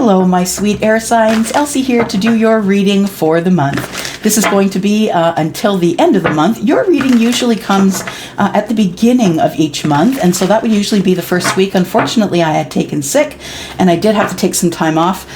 Hello, my sweet air signs. Elsie here to do your reading for the month. This is going to be until the end of the month. Your reading usually comes at the beginning of each month, and so that would usually be the first week. Unfortunately, I had taken sick, and I did have to take some time off.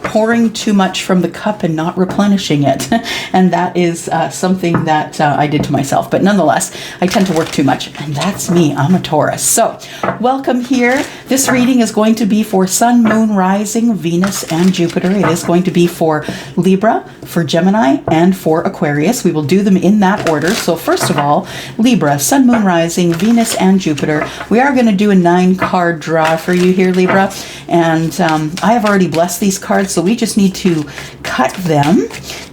Pouring too much from the cup and not replenishing it. And that is something that I did to myself. But nonetheless, I tend to work too much. And that's me. I'm a Taurus. So welcome here. This reading is going to be for Sun, Moon, Rising, Venus, and Jupiter. It is going to be for Libra, for Gemini, and for Aquarius. We will do them in that order. So first of all, Libra, Sun, Moon, Rising, Venus, and Jupiter. We are going to do a 9-card draw for you here, Libra. And I have already blessed these cards, so we just need to cut them,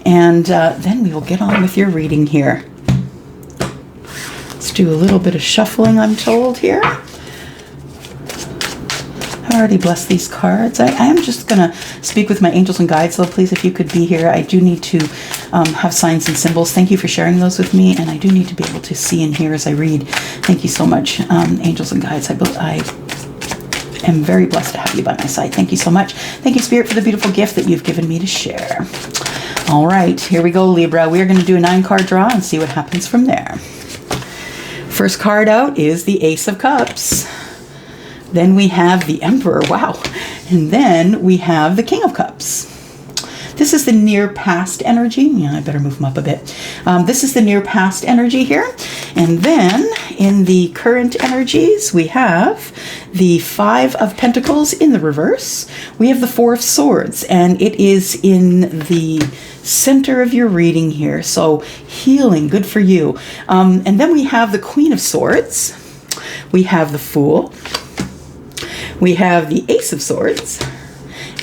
and then we will get on with your reading here. Let's do a little bit of shuffling, I'm told, here. I already blessed these cards. I am just going to speak with my angels and guides, though. Please, if you could be here. I do need to have signs and symbols. Thank you for sharing those with me, and I do need to be able to see and hear as I read. Thank you so much, angels and guides. I am very blessed to have you by my side. Thank you so much. Thank you, Spirit, for the beautiful gift that you've given me to share. All right, here we go, Libra. We are going to do a 9-card draw and see what happens from there. First card out is the Ace of Cups. Then we have the Emperor. Wow. And then we have the King of Cups. This is the near past energy. Yeah, I better move them up a bit. This is the near past energy here. And then in the current energies, we have the 5 of Pentacles in the reverse. We have the 4 of Swords, and it is in the center of your reading here. So healing, good for you. And then we have the Queen of Swords. We have the Fool. We have the Ace of Swords.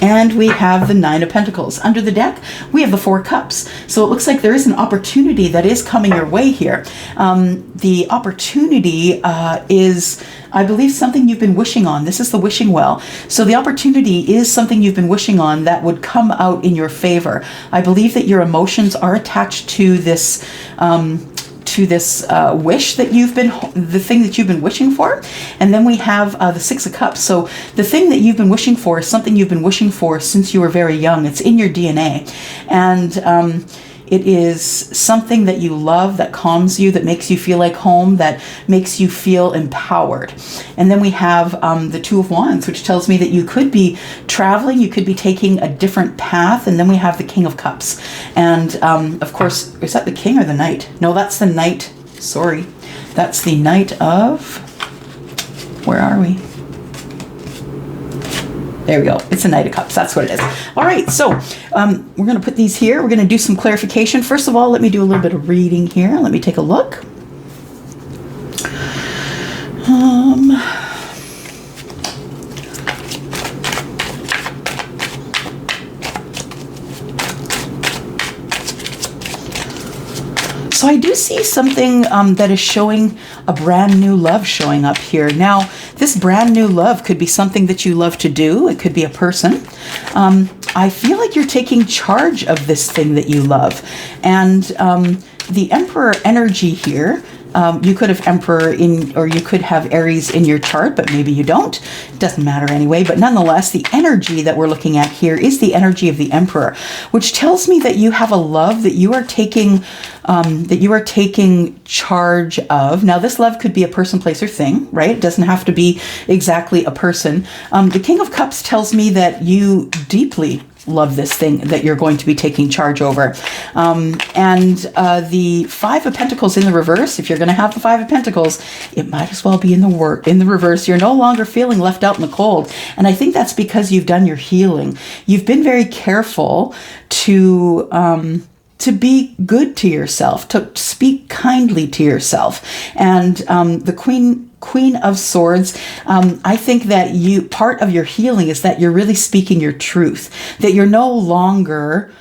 And we have the 9 of Pentacles. Under the deck, we have the 4 Cups. So it looks like there is an opportunity that is coming your way here. The opportunity is, I believe, something you've been wishing on. This is the wishing well. So the opportunity is something you've been wishing on that would come out in your favor. I believe that your emotions are attached to this wish that the thing that you've been wishing for. And then we have the 6 of Cups. So the thing that you've been wishing for is something you've been wishing for since you were very young. It's in your DNA. And it is something that you love, that calms you, that makes you feel like home, that makes you feel empowered. And then we have the 2 of Wands, which tells me that you could be traveling, you could be taking a different path. And then we have the King of Cups. And of course, is that the King or the Knight? No, that's the Knight. Sorry. That's the Knight of... Where are we? There we go. It's a Knight of Cups. That's what it is. All right. So we're going to put these here. We're going to do some clarification. First of all, let me do a little bit of reading here. Let me take a look. So I do see something that is showing a brand new love showing up here. Now, this brand new love could be something that you love to do. It could be a person. I feel like you're taking charge of this thing that you love. And the Emperor energy here, you could have Emperor in, or you could have Aries in your chart, but maybe you don't. It doesn't matter anyway. But nonetheless, the energy that we're looking at here is the energy of the Emperor, which tells me that you have a love that you are taking charge of. Now, this love could be a person, place, or thing, right? It doesn't have to be exactly a person. The King of Cups tells me that you deeply love this thing that you're going to be taking charge over. And the 5 of Pentacles in the reverse, if you're going to have the 5 of Pentacles, it might as well be in the reverse. You're no longer feeling left out in the cold. And I think that's because you've done your healing. You've been very careful to be good to yourself, to speak kindly to yourself. And the Queen of Swords, I think that part of your healing is that you're really speaking your truth, that you're no longer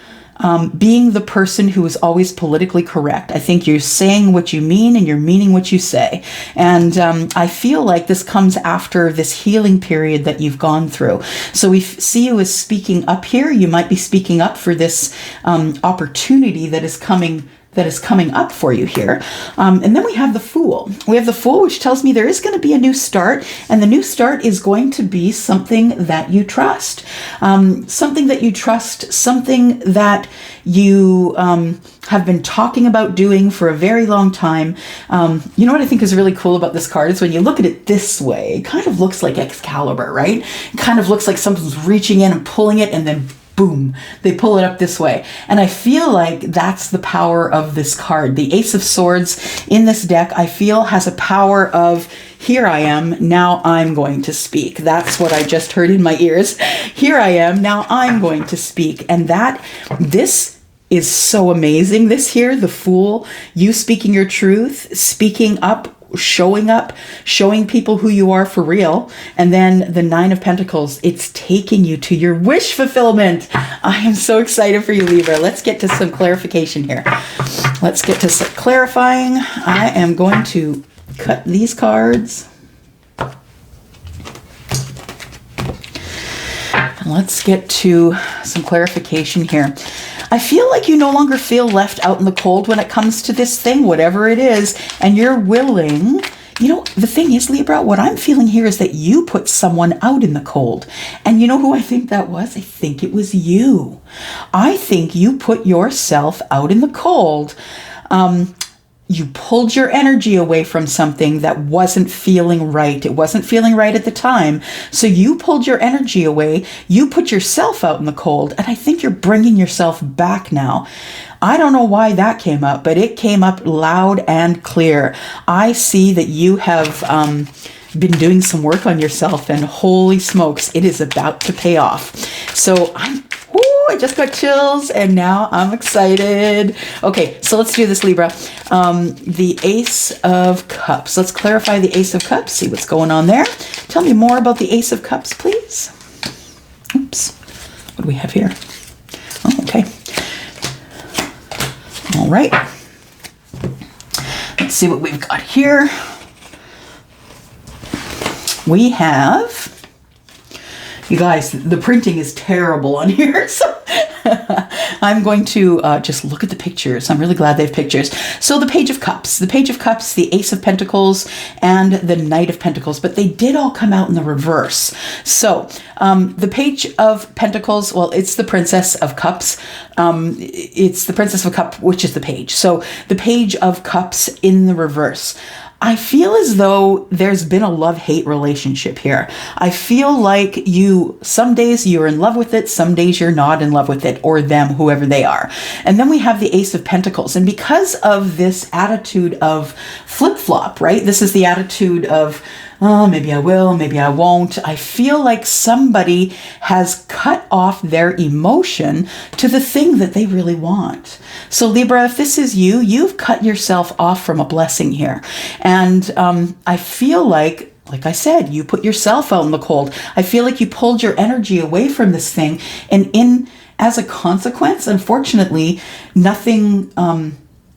being the person who is always politically correct. I think you're saying what you mean and you're meaning what you say. And I feel like this comes after this healing period that you've gone through. So we see you as speaking up here. You might be speaking up for this opportunity that is coming that is coming up for you here. And then we have the Fool. We have the Fool, which tells me there is going to be a new start, and the new start is going to be something that you trust. Something that you trust, something that you have been talking about doing for a very long time. You know what I think is really cool about this card is when you look at it this way, it kind of looks like Excalibur, right? It kind of looks like something's reaching in and pulling it, and then boom, they pull it up this way. And I feel like that's the power of this card. The Ace of Swords in this deck, I feel, has a power of, here I am, now I'm going to speak. That's what I just heard in my ears. Here I am, now I'm going to speak. And this is so amazing. This here, the Fool, you speaking your truth, speaking up, showing people who you are for real. And then the Nine of Pentacles, it's taking you to your wish fulfillment. I am so excited for you, Libra. Let's get to some clarification here. Let's get to some clarifying. I am going to cut these cards. And let's get to some clarification here. I feel like you no longer feel left out in the cold when it comes to this thing, whatever it is, and you're willing. You know, the thing is, Libra, what I'm feeling here is that you put someone out in the cold. And you know who I think that was? I think it was you. I think you put yourself out in the cold. You pulled your energy away from something that wasn't feeling right. It wasn't feeling right at the time. So you pulled your energy away. You put yourself out in the cold. And I think you're bringing yourself back now. I don't know why that came up, but it came up loud and clear. I see that you have been doing some work on yourself, and holy smokes, it is about to pay off. So I just got chills, and now I'm excited. Okay, so let's do this, Libra. The Ace of Cups. Let's clarify the Ace of Cups, see what's going on there. Tell me more about the Ace of Cups, please. Oops. What do we have here? Oh, okay. All right. Let's see what we've got here. We have, you guys, the printing is terrible on here, so I'm going to just look at the pictures. I'm really glad they have pictures. So the Page of Cups, the Ace of Pentacles, and the Knight of Pentacles, but they did all come out in the reverse. So the Page of Pentacles, well, it's the Princess of Cups. It's the Princess of Cups, which is the Page. So the Page of Cups in the reverse. I feel as though there's been a love-hate relationship here. I feel like some days you're in love with it, some days you're not in love with it, or them, whoever they are. And then we have the Ace of Pentacles. And because of this attitude of flip-flop, right? This is the attitude of, oh, maybe I will, maybe I won't. I feel like somebody has cut off their emotion to the thing that they really want. So Libra, if this is you, you've cut yourself off from a blessing here. And I feel like I said, you put yourself out in the cold. I feel like you pulled your energy away from this thing. And as a consequence, unfortunately, nothing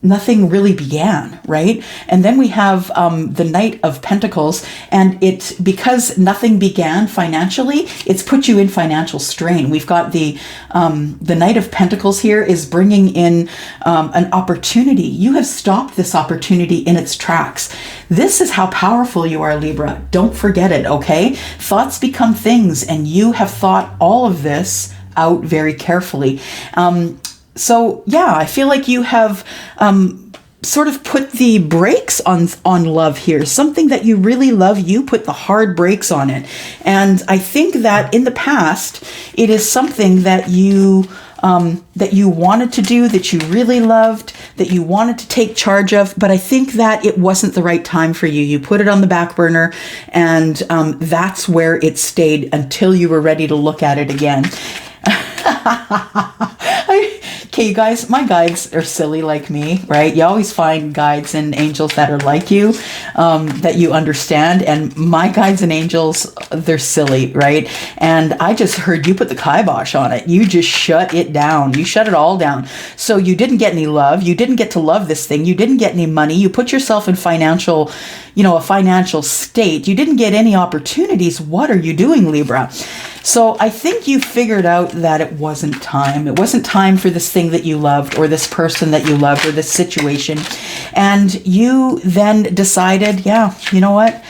really began, right? And then we have the Knight of Pentacles, and because nothing began financially, it's put you in financial strain. We've got the Knight of Pentacles here is bringing in an opportunity. You have stopped this opportunity in its tracks. This is how powerful you are, Libra. Don't forget it, okay? Thoughts become things, and you have thought all of this out very carefully. So yeah, I feel like you have sort of put the brakes on love here. Something that you really love, you put the hard brakes on it. And I think that in the past, it is something that you wanted to do, that you really loved, that you wanted to take charge of, but I think that it wasn't the right time for you. You put it on the back burner, and that's where it stayed until you were ready to look at it again. Okay, you guys, my guides are silly like me, right? You always find guides and angels that are like you, that you understand. And my guides and angels, they're silly, right? And I just heard you put the kibosh on it. You just shut it down. You shut it all down. So you didn't get any love. You didn't get to love this thing. You didn't get any money. You put yourself in a financial state. You didn't get any opportunities. What are you doing, Libra? So I think you figured out that it wasn't time. It wasn't time for this thing that you loved, or this person that you loved, or this situation. And you then decided, yeah, you know what?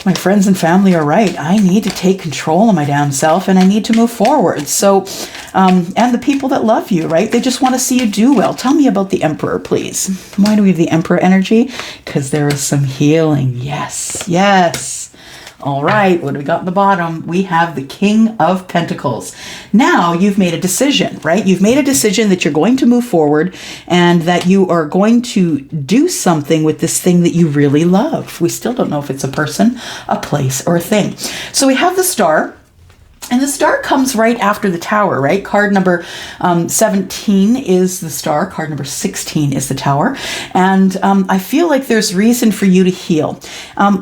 My friends and family are right. I need to take control of my damn self, and I need to move forward. So, and the people that love you, right? They just want to see you do well. Tell me about the Emperor, please. Why do we have the Emperor energy? Because there is some healing. Yes, yes. All right, what do we got at the bottom? We have the King of Pentacles. Now you've made a decision, right? You've made a decision that you're going to move forward and that you are going to do something with this thing that you really love. We still don't know if it's a person, a place, or a thing. So we have the Star. And the Star comes right after the Tower, right? Card number 17 is the Star. Card number 16 is the Tower. And I feel like there's reason for you to heal.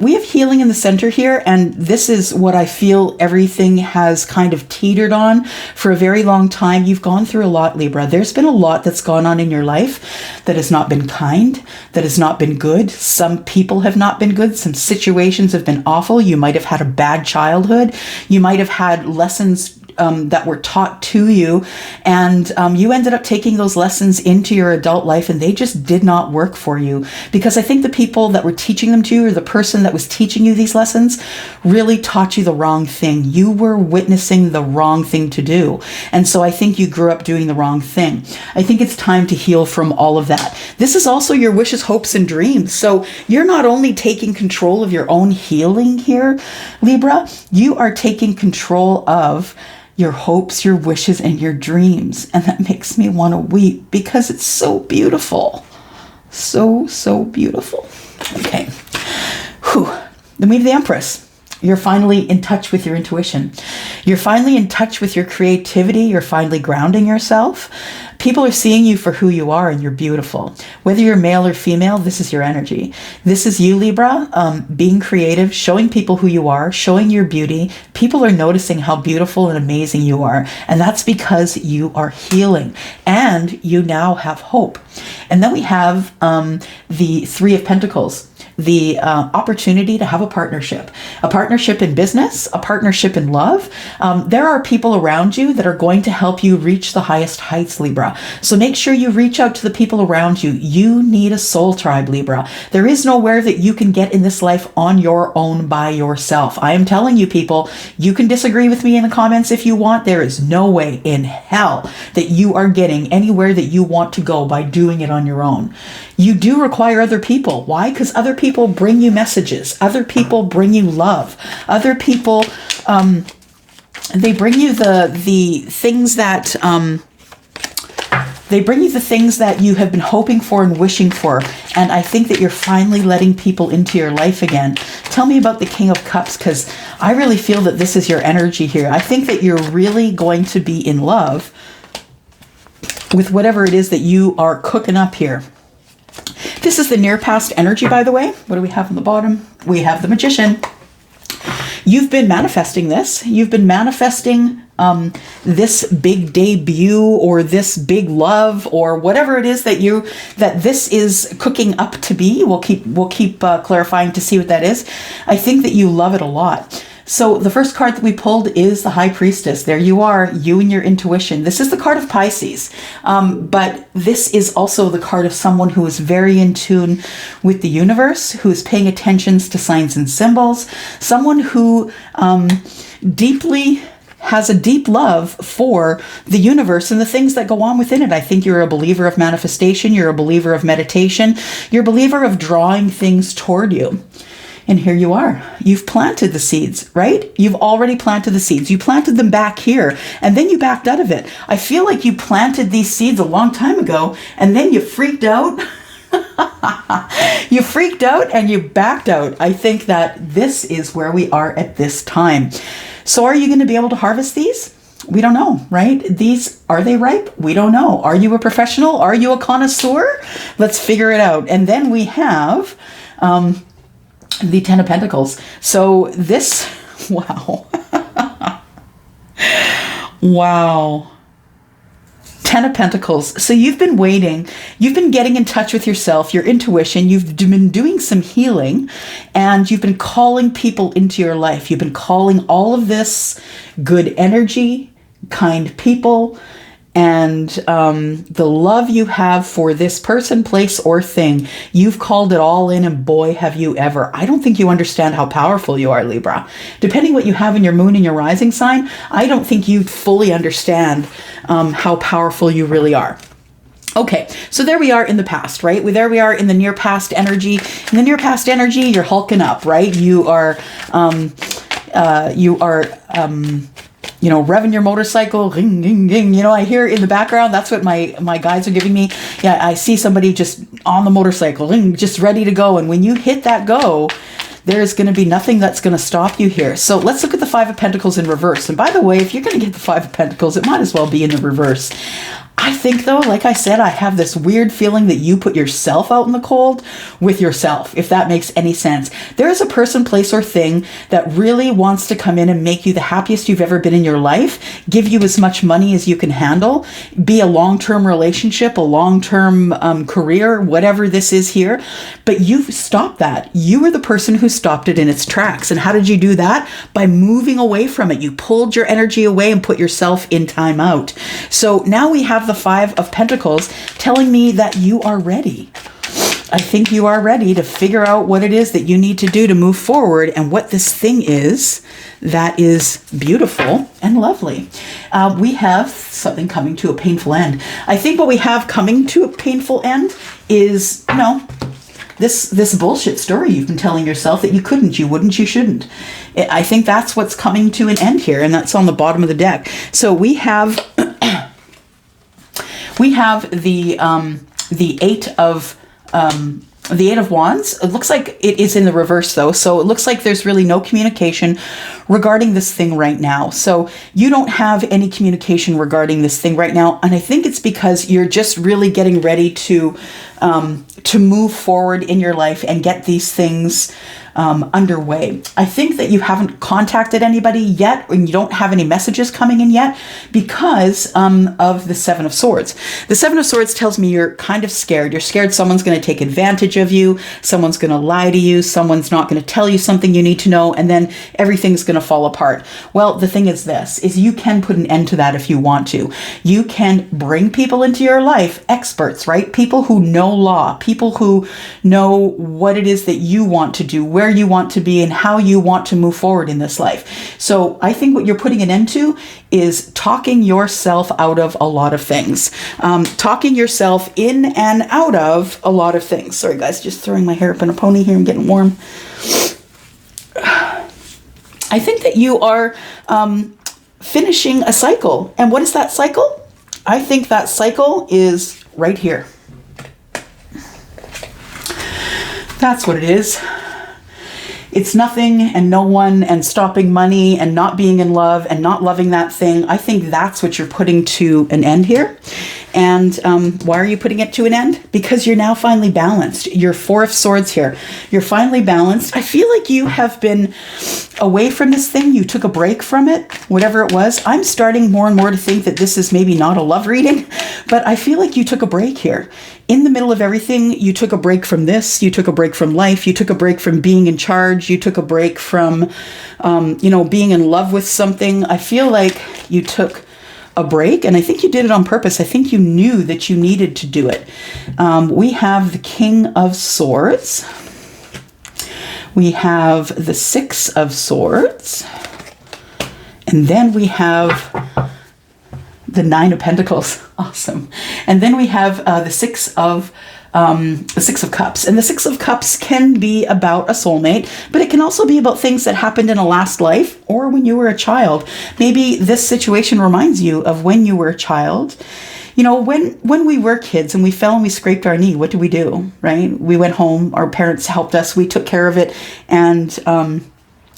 We have healing in the center here, and this is what I feel everything has kind of teetered on for a very long time. You've gone through a lot, Libra. There's been a lot that's gone on in your life that has not been kind, that has not been good. Some people have not been good. Some situations have been awful. You might have had a bad childhood. You might have had lessons that were taught to you, and you ended up taking those lessons into your adult life, and they just did not work for you, because I think the people that were teaching them to you, or the person that was teaching you these lessons, really taught you the wrong thing. You were witnessing the wrong thing to do, and so I think you grew up doing the wrong thing. I think it's time to heal from all of that. This is also your wishes, hopes, and dreams. So you're not only taking control of your own healing here, Libra, you are taking control of your hopes, your wishes, and your dreams. And that makes me want to weep, because it's so beautiful. So, so beautiful. Okay. Whew. Then we have the Empress. You're finally in touch with your intuition. You're finally in touch with your creativity. You're finally grounding yourself. People are seeing you for who you are, and you're beautiful. Whether you're male or female, this is your energy. This is you, Libra, being creative, showing people who you are, showing your beauty. People are noticing how beautiful and amazing you are. And that's because you are healing, and you now have hope. And then we have the Three of Pentacles. The opportunity to have a partnership in business, a partnership in love. There are people around you that are going to help you reach the highest heights, Libra. So make sure you reach out to the people around you. You need a soul tribe, Libra. There is nowhere that you can get in this life on your own by yourself. I am telling you, people, you can disagree with me in the comments if you want. There is no way in hell that you are getting anywhere that you want to go by doing it on your own. You do require other people. Why? Because other people bring you messages. Other people bring you love. Other people, they bring you the things that, they bring you the things that you have been hoping for and wishing for. And I think that you're finally letting people into your life again. Tell me about the King of Cups, because I really feel that this is your energy here. I think that you're really going to be in love with whatever it is that you are cooking up here. This is the near past energy, by the way. What do we have on the bottom? We have the Magician. You've been manifesting this. You've been manifesting this big debut, or this big love, or whatever it is that this is cooking up to be. We'll keep clarifying to see what that is. I think that you love it a lot. So the first card that we pulled is the High Priestess. There you are, you and your intuition. This is the card of Pisces, but this is also the card of someone who is very in tune with the universe, who is paying attention to signs and symbols, someone who deeply has a deep love for the universe and the things that go on within it. I think you're a believer of manifestation. You're a believer of meditation. You're a believer of drawing things toward you. And here you are. You've planted the seeds, right? You've already planted the seeds. You planted them back here, and then you backed out of it. I feel like you planted these seeds a long time ago, and then you freaked out. You freaked out and you backed out. I think that this is where we are at this time. So are you going to be able to harvest these? We don't know, right? Are they ripe? We don't know. Are you a professional? Are you a connoisseur? Let's figure it out. And then we have the Ten of Pentacles. So this, wow. Wow. Ten of Pentacles. So you've been waiting. You've been getting in touch with yourself, your intuition. You've been doing some healing, and you've been calling people into your life. You've been calling all of this good energy, kind people, and the love you have for this person, place, or thing. You've called it all in, and boy, have you ever. I don't think you understand how powerful you are, Libra. Depending what you have in your moon and your rising sign, I don't think you fully understand how powerful you really are. Okay, so there we are in the past, right? There we are in the near past energy. In the near past energy, you're hulking up, right? You are revving your motorcycle, ring, ring, ring. I hear in the background, that's what my guides are giving me. Yeah, I see somebody just on the motorcycle, ring, just ready to go. And when you hit that go, there's going to be nothing that's going to stop you here. So let's look at the Five of Pentacles in reverse. And by the way, if you're going to get the Five of Pentacles, it might as well be in the reverse. I think, though, like I said, I have this weird feeling that you put yourself out in the cold with yourself, if that makes any sense. There is a person, place, or thing that really wants to come in and make you the happiest you've ever been in your life, give you as much money as you can handle, be a long-term relationship, a long-term career, whatever this is here. But you've stopped that. You were the person who stopped it in its tracks. And how did you do that? By moving away from it. You pulled your energy away and put yourself in time out. So now we have the Five of Pentacles telling me that you are ready. I think you are ready to figure out what it is that you need to do to move forward, and what this thing is that is beautiful and lovely. We have something coming to a painful end. I think what we have coming to a painful end is, this bullshit story you've been telling yourself that you couldn't, you wouldn't, you shouldn't. I think that's what's coming to an end here, and that's on the bottom of the deck. So we have the Eight of Wands. It looks like it is in the reverse, though. So it looks like there's really no communication regarding this thing right now. So you don't have any communication regarding this thing right now. And I think it's because you're just really getting ready to move forward in your life and get these things underway. I think that you haven't contacted anybody yet, and you don't have any messages coming in yet because of the Seven of Swords. The Seven of Swords tells me you're kind of scared. You're scared someone's going to take advantage of you, someone's going to lie to you, someone's not going to tell you something you need to know, and then everything's going to fall apart. Well, the thing is this, is you can put an end to that if you want to. You can bring people into your life, experts, right? People who know law, people who know what it is that you want to do, where you want to be, and how you want to move forward in this life. So I think what you're putting an end to is talking yourself out of a lot of things. Talking yourself in and out of a lot of things. Sorry guys, just throwing my hair up in a pony here and getting warm. I think that you are finishing a cycle. And what is that cycle? I think that cycle is right here. That's what it is. It's nothing and no one and stopping money and not being in love and not loving that thing. I think that's what you're putting to an end here. And why are you putting it to an end? Because you're now finally balanced. You're Four of Swords here. You're finally balanced. I feel like you have been away from this thing. You took a break from it, whatever it was. I'm starting more and more to think that this is maybe not a love reading, but I feel like you took a break here. In the middle of everything, you took a break from this. You took a break from life. You took a break from being in charge. You took a break from, being in love with something. I feel like you took a break, and I think you did it on purpose. I think you knew that you needed to do it. We have the King of Swords. We have the Six of Swords. And then we have the Nine of Pentacles. Awesome. And then we have the Six of Cups. And the Six of Cups can be about a soulmate, but it can also be about things that happened in a last life or when you were a child. Maybe this situation reminds you of when you were a child. When we were kids and we fell and we scraped our knee, what did we do, right? We went home, our parents helped us, we took care of it, and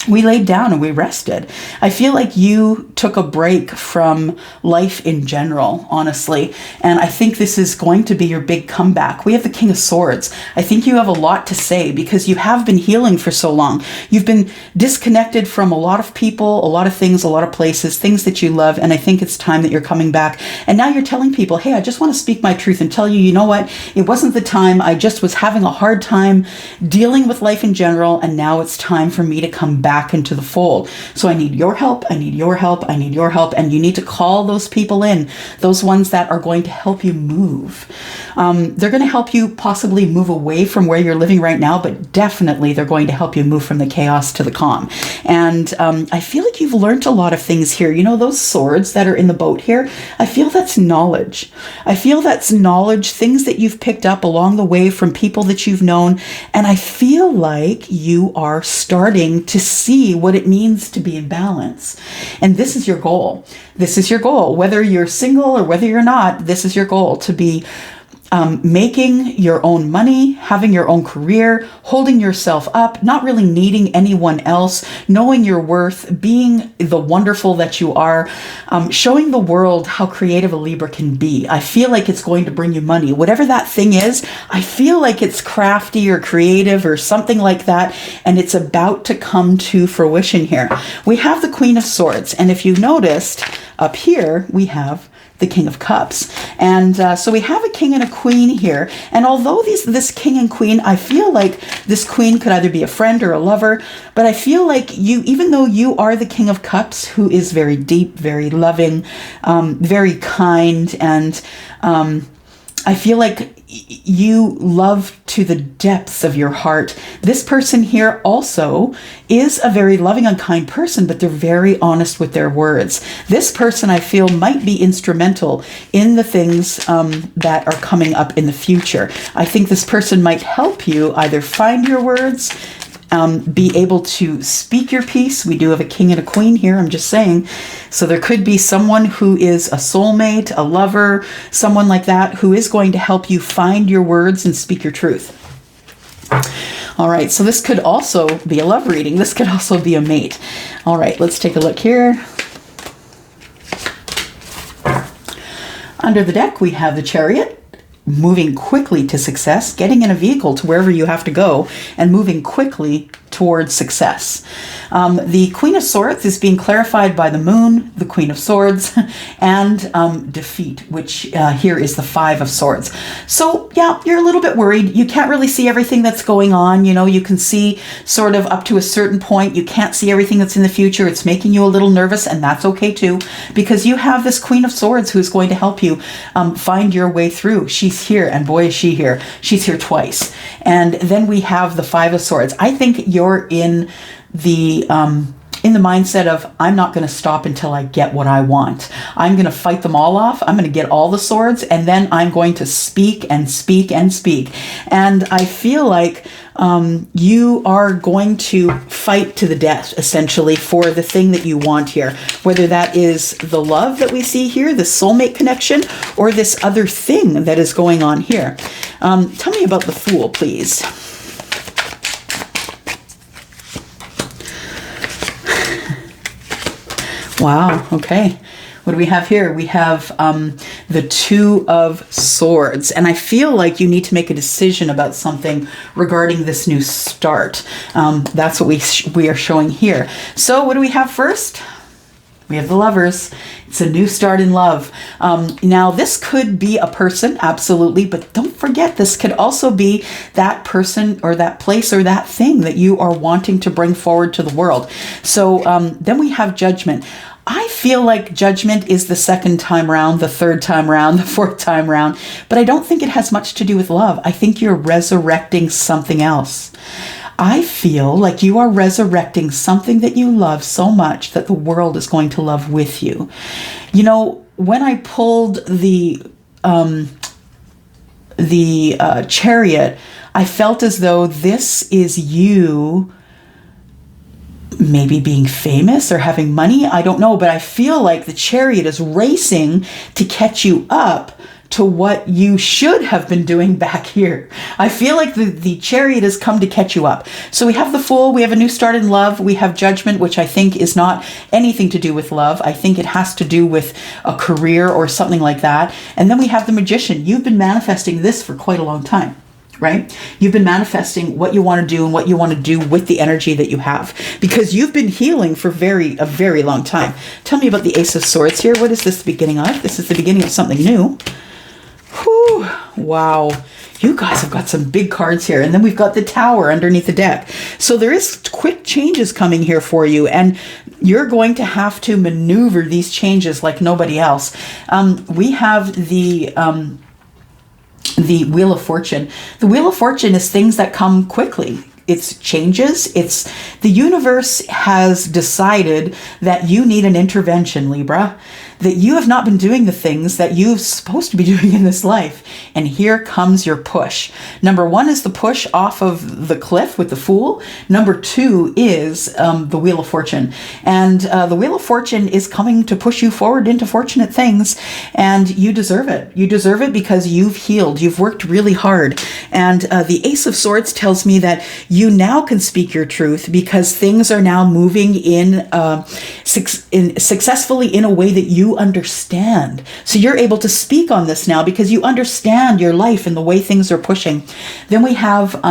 we laid down and we rested. I feel like you took a break from life in general, honestly. And I think this is going to be your big comeback. We have the King of Swords. I think you have a lot to say because you have been healing for so long. You've been disconnected from a lot of people, a lot of things, a lot of places, things that you love. And I think it's time that you're coming back. And now you're telling people, hey, I just want to speak my truth and tell you, you know what? It wasn't the time. I just was having a hard time dealing with life in general. And now it's time for me to come back into the fold. So I need your help. I need your help. I need your help. And you need to call those people in, those ones that are going to help you move. They're going to help you possibly move away from where you're living right now, but definitely they're going to help you move from the chaos to the calm. And I feel like you've learned a lot of things here. You know, those swords that are in the boat here, I feel that's knowledge. I feel that's knowledge, things that you've picked up along the way from people that you've known. And I feel like you are starting to see what it means to be in balance. And this is your goal. This is your goal. Whether you're single or whether you're not, this is your goal, to be making your own money, having your own career, holding yourself up, not really needing anyone else, knowing your worth, being the wonderful that you are, showing the world how creative a Libra can be. I feel like it's going to bring you money. Whatever that thing is, I feel like it's crafty or creative or something like that, and it's about to come to fruition here. We have the Queen of Swords, and if you noticed, up here we have the King of Cups. And so we have a king and a queen here. And although this king and queen, I feel like this queen could either be a friend or a lover, but I feel like you, even though you are the King of Cups, who is very deep, very loving, very kind, and I feel like you love to the depths of your heart. This person here also is a very loving and kind person, but they're very honest with their words. This person, I feel, might be instrumental in the things that are coming up in the future. I think this person might help you either find your words, be able to speak your piece. We do have a king and a queen here, I'm just saying. So there could be someone who is a soulmate, a lover, someone like that, who is going to help you find your words and speak your truth. All right, so this could also be a love reading. This could also be a mate. All right, let's take a look here. Under the deck, we have the Chariot, moving quickly to success, getting in a vehicle to wherever you have to go, and moving quickly towards success. The Queen of Swords is being clarified by the Moon, the Queen of Swords, and defeat, which here is the Five of Swords. So yeah, you're a little bit worried. You can't really see everything that's going on. You know, you can see sort of up to a certain point. You can't see everything that's in the future. It's making you a little nervous, and that's okay too, because you have this Queen of Swords who's going to help you find your way through. She's here, and boy, is she here. She's here twice. And then we have the Five of Swords. I think you're in the mindset of, I'm not going to stop until I get what I want. I'm going to fight them all off. I'm going to get all the swords, and then I'm going to speak and speak and speak. And I feel like you are going to fight to the death, essentially, for the thing that you want here, whether that is the love that we see here, the soulmate connection, or this other thing that is going on here. Tell me about the Fool, please. Wow, okay. What do we have here? We have the Two of Swords. And I feel like you need to make a decision about something regarding this new start. That's what we are showing here. So what do we have first? We have the Lovers. It's a new start in love. Now, this could be a person, absolutely, but don't forget, this could also be that person or that place or that thing that you are wanting to bring forward to the world. So then we have Judgment. I feel like Judgment is the second time round, the third time round, the fourth time round, but I don't think it has much to do with love. I think you're resurrecting something else. I feel like you are resurrecting something that you love so much that the world is going to love with you. You know, when I pulled the Chariot, I felt as though this is you maybe being famous or having money. I don't know, but I feel like the Chariot is racing to catch you up to what you should have been doing back here. I feel like the Chariot has come to catch you up. So we have the Fool, we have a new start in love, we have Judgment, which I think is not anything to do with love. I think it has to do with a career or something like that. And then we have the Magician. You've been manifesting this for quite a long time, right? You've been manifesting what you want to do and what you want to do with the energy that you have, because you've been healing for a very long time. Tell me about the Ace of Swords here. What is this the beginning of? This is the beginning of something new. Whew, wow. You guys have got some big cards here. And then we've got the Tower underneath the deck. So there is quick changes coming here for you, and you're going to have to maneuver these changes like nobody else. We have the Wheel of Fortune. The Wheel of Fortune is things that come quickly. It's changes. It's the universe has decided that you need an intervention, Libra, that you have not been doing the things that you're supposed to be doing in this life. And here comes your push. Number one is the push off of the cliff with the Fool. Number two is the Wheel of Fortune. And the Wheel of Fortune is coming to push you forward into fortunate things. And you deserve it. You deserve it because you've healed. You've worked really hard. And the Ace of Swords tells me that you now can speak your truth because things are now moving in successfully in a way that you understand. So you're able to speak on this now because you understand your life and the way things are pushing. Then we have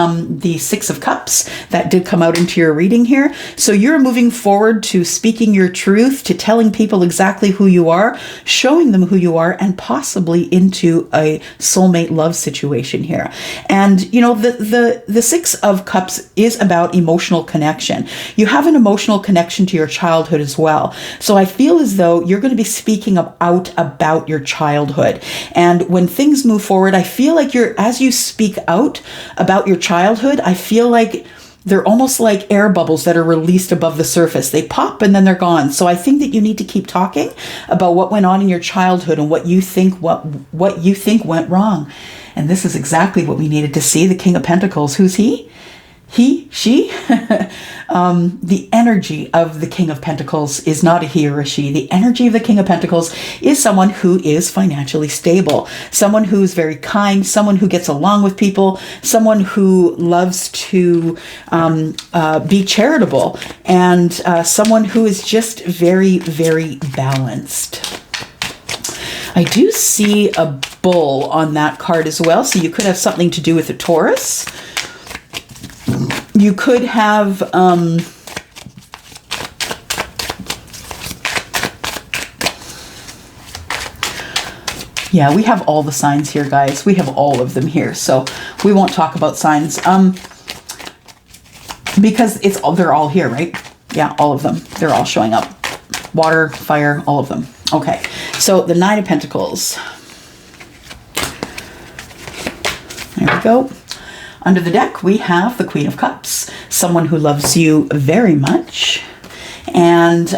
the Six of Cups that did come out into your reading here. So you're moving forward to speaking your truth, to telling people exactly who you are, showing them who you are, and possibly into a soulmate love situation here. And you know, the Six of Cups is about emotional connection. You have an emotional connection to your childhood as well. So I feel as though you're going to be speaking out about your childhood. And when things move forward, I feel like as you speak out about your childhood, I feel like they're almost like air bubbles that are released above the surface. They pop and then they're gone. So I think that you need to keep talking about what went on in your childhood and what you think went wrong. And this is exactly what we needed to see. The King of Pentacles. Who's he? He, she, the energy of the King of Pentacles is not a he or a she. The energy of the King of Pentacles is someone who is financially stable, someone who's very kind, someone who gets along with people, someone who loves to be charitable, and someone who is just very, very balanced. I do see a bull on that card as well, so you could have something to do with a Taurus. You could have yeah, we have all the signs here, guys. We have all of them here, so we won't talk about signs because they're all here, right? Yeah, all of them. They're all showing up. Water, fire, all of them. Okay, so the Nine of Pentacles. There we go. Under the deck, we have the Queen of Cups, someone who loves you very much. And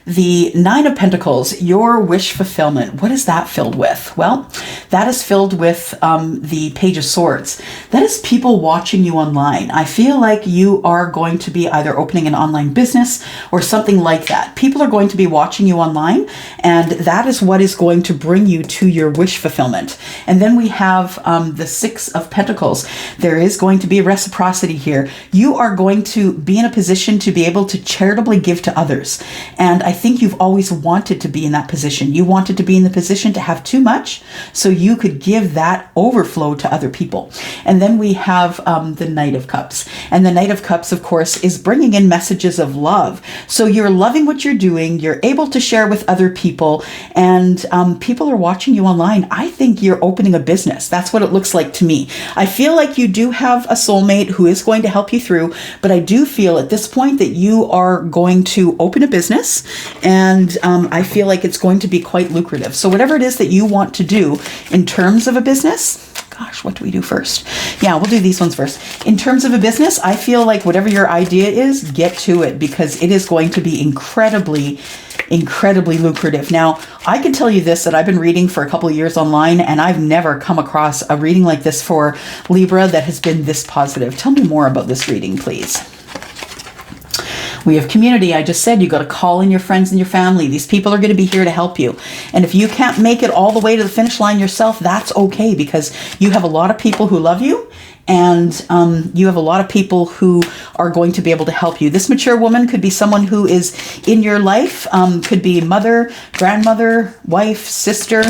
the Nine of Pentacles, your wish fulfillment. What is that filled with? Well, that is filled with the Page of Swords. That is people watching you online. I feel like you are going to be either opening an online business or something like that. People are going to be watching you online, and that is what is going to bring you to your wish fulfillment. And then we have the Six of Pentacles. There is going to be reciprocity here. You are going to be in a position to be able to charitably give to others. And I think you've always wanted to be in that position. You wanted to be in the position to have too much so you could give that overflow to other people. And then we have the Knight of Cups. And the Knight of Cups, of course, is bringing in messages of love. So you're loving what you're doing. You're able to share with other people, and people are watching you online. I think you're opening a business. That's what it looks like to me. I feel like you do have a soulmate who is going to help you through, but I do feel at this point that you are going to open a business, and I feel like it's going to be quite lucrative. So whatever it is that you want to do in terms of a business, gosh, what do we do first? Yeah, we'll do these ones first. In terms of a business, I feel like whatever your idea is, get to it, because it is going to be incredibly lucrative. Now, I can tell you this, that I've been reading for a couple of years online, and I've never come across a reading like this for Libra that has been this positive. Tell me more about this reading, please. We have community. I just said you got to call in your friends and your family. These people are going to be here to help you. And if you can't make it all the way to the finish line yourself, that's okay, because you have a lot of people who love you, and you have a lot of people who are going to be able to help you. This mature woman could be someone who is in your life, could be mother, grandmother, wife, sister.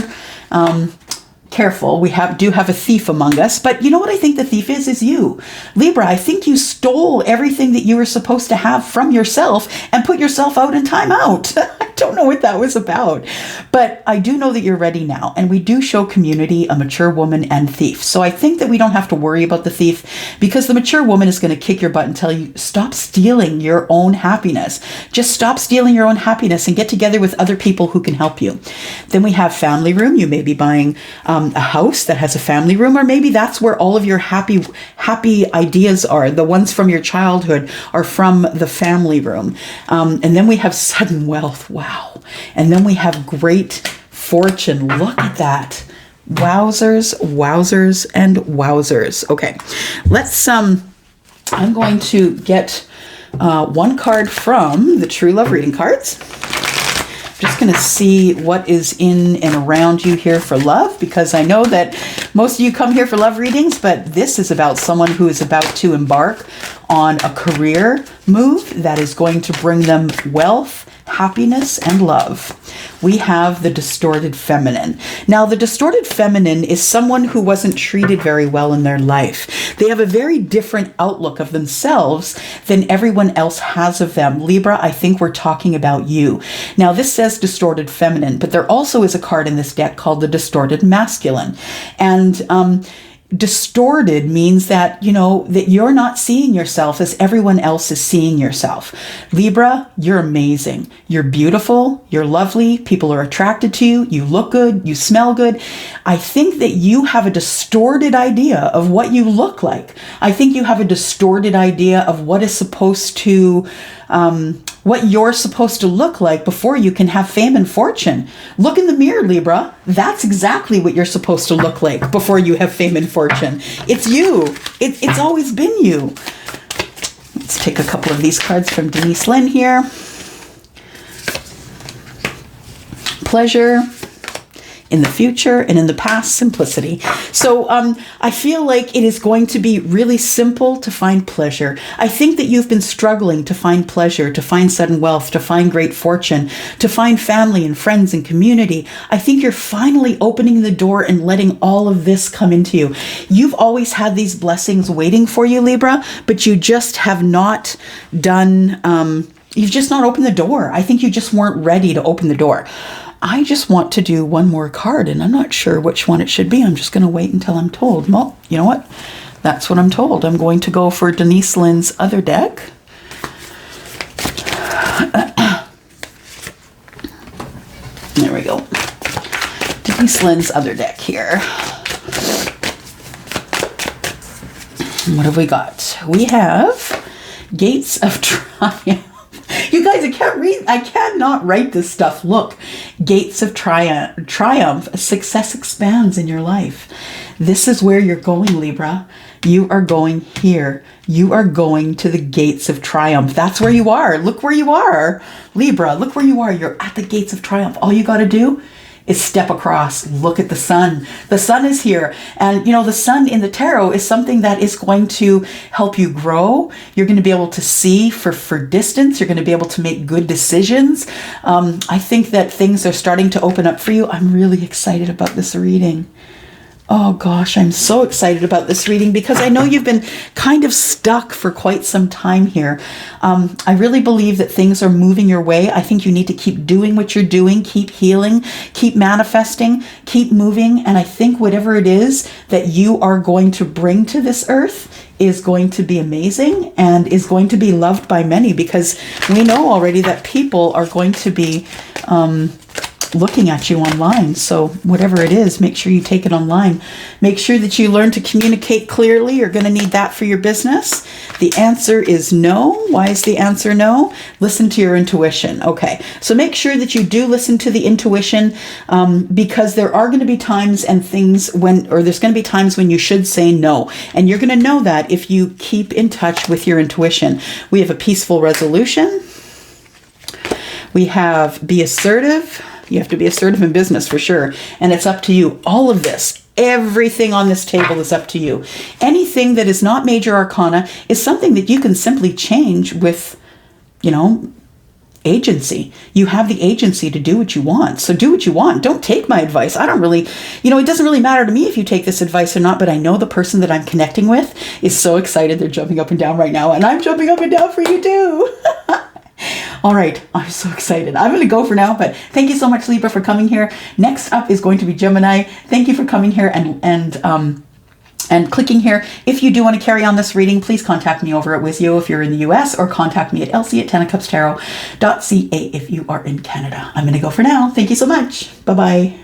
Careful, we do have a thief among us, but you know what I think the thief is you. Libra, I think you stole everything that you were supposed to have from yourself and put yourself out in time out. I don't know what that was about, but I do know that you're ready now, and we do show community, a mature woman, and thief. So I think that we don't have to worry about the thief, because the mature woman is going to kick your butt and tell you, stop stealing your own happiness. Just stop stealing your own happiness and get together with other people who can help you. Then we have family room. You may be buying a house that has a family room, or maybe that's where all of your happy ideas are. The ones from your childhood are from the family room. And then we have sudden wealth. Wow. And then we have great fortune. Look at that. Wowzers, wowzers, and wowzers. Okay, let's, I'm going to get one card from the True Love Reading cards. Just going to see what is in and around you here for love, because I know that most of you come here for love readings, but this is about someone who is about to embark on a career move that is going to bring them wealth, happiness, and love. We have the distorted feminine. Now, the distorted feminine is someone who wasn't treated very well in their life. They have a very different outlook of themselves than everyone else has of them. Libra, I think we're talking about you. Now, this says distorted feminine, but there also is a card in this deck called the distorted masculine. And distorted means that, you know, that you're not seeing yourself as everyone else is seeing yourself. Libra, you're amazing. You're beautiful. You're lovely. People are attracted to you. You look good. You smell good. I think that you have a distorted idea of what you look like. I think you have a distorted idea of what is supposed to, what you're supposed to look like before you can have fame and fortune. Look in the mirror, Libra. That's exactly what you're supposed to look like before you have fame and fortune. It's you. It's always been you. Let's take a couple of these cards from Denise Lynn here. Pleasure. In the future, and in the past, simplicity. So I feel like it is going to be really simple to find pleasure. I think that you've been struggling to find pleasure, to find sudden wealth, to find great fortune, to find family and friends and community. I think you're finally opening the door and letting all of this come into you. You've always had these blessings waiting for you, Libra, but you just have not done, you've just not opened the door. I think you just weren't ready to open the door. I just want to do one more card, and I'm not sure which one it should be. I'm just going to wait until I'm told. Well, you know what? That's what I'm told. I'm going to go for Denise Lynn's other deck. There we go. Denise Lynn's other deck here. What have we got? We have Gates of Triumph. You guys, I cannot write this stuff. Look, Gates of Triumph, success expands in your life. This is where you're going, Libra. You are going here. You are going to the gates of triumph. That's where you are. Look where you are, Libra. Look where you are. You're at the gates of triumph. All you got to do is step across. Look at the sun. The sun is here. And you know, the sun in the tarot is something that is going to help you grow. You're going to be able to see for distance. You're going to be able to make good decisions. I think that things are starting to open up for you. I'm really excited about this reading. Oh gosh, I'm so excited about this reading because I know you've been kind of stuck for quite some time here. I really believe that things are moving your way. I think you need to keep doing what you're doing, keep healing, keep manifesting, keep moving. And I think whatever it is that you are going to bring to this earth is going to be amazing and is going to be loved by many, because we know already that people are going to be looking at you online. So whatever it is, make sure you take it online. Make sure that you learn to communicate clearly. You're going to need that for your business. The answer is no. Why is the answer no? Listen to your intuition. Okay, so make sure that you do listen to the intuition, because there are going to be times and things when, or there's going to be times when you should say no. And you're going to know that if you keep in touch with your intuition. We have a peaceful resolution. We have be assertive. You have to be assertive in business for sure. And it's up to you. All of this, everything on this table is up to you. Anything that is not major arcana is something that you can simply change with, agency. You have the agency to do what you want. So do what you want. Don't take my advice. I don't really, it doesn't really matter to me if you take this advice or not, but I know the person that I'm connecting with is so excited. They're jumping up and down right now, and I'm jumping up and down for you too. All right, I'm so excited. I'm going to go for now, but thank you so much, Libra, for coming here. Next up is going to be Gemini. Thank you for coming here and clicking here. If you do want to carry on this reading, please contact me over at WISIO if you're in the US, or contact me at @𝚂𝚚𝚛𝚒𝚗𝚒𝚗𝚙.ca if you are in Canada. I'm going to go for now. Thank you so much. Bye-bye.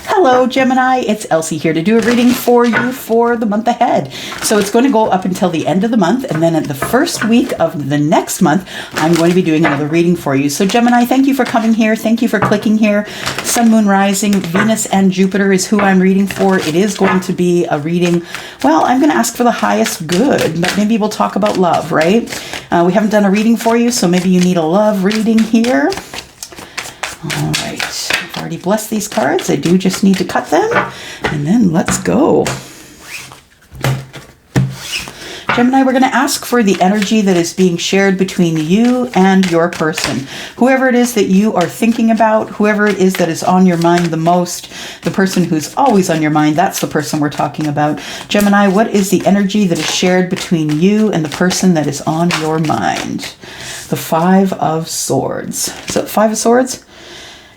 Hello, Gemini. It's Elsie here to do a reading for you for the month ahead. So it's going to go up until the end of the month, and then at the first week of the next month, I'm going to be doing another reading for you. So Gemini, thank you for coming here. Thank you for clicking here. Sun, Moon, Rising, Venus, and Jupiter is who I'm reading for. It is going to be a reading. Well, I'm going to ask for the highest good, but maybe we'll talk about love, right? We haven't done a reading for you, so maybe you need a love reading here. All right. I've already blessed these cards. I do just need to cut them, and then let's go. Gemini, we're going to ask for the energy that is being shared between you and your person. Whoever it is that you are thinking about, whoever it is that is on your mind the most, the person who's always on your mind, that's the person we're talking about. Gemini, what is the energy that is shared between you and the person that is on your mind? The Five of Swords. Is it Five of Swords?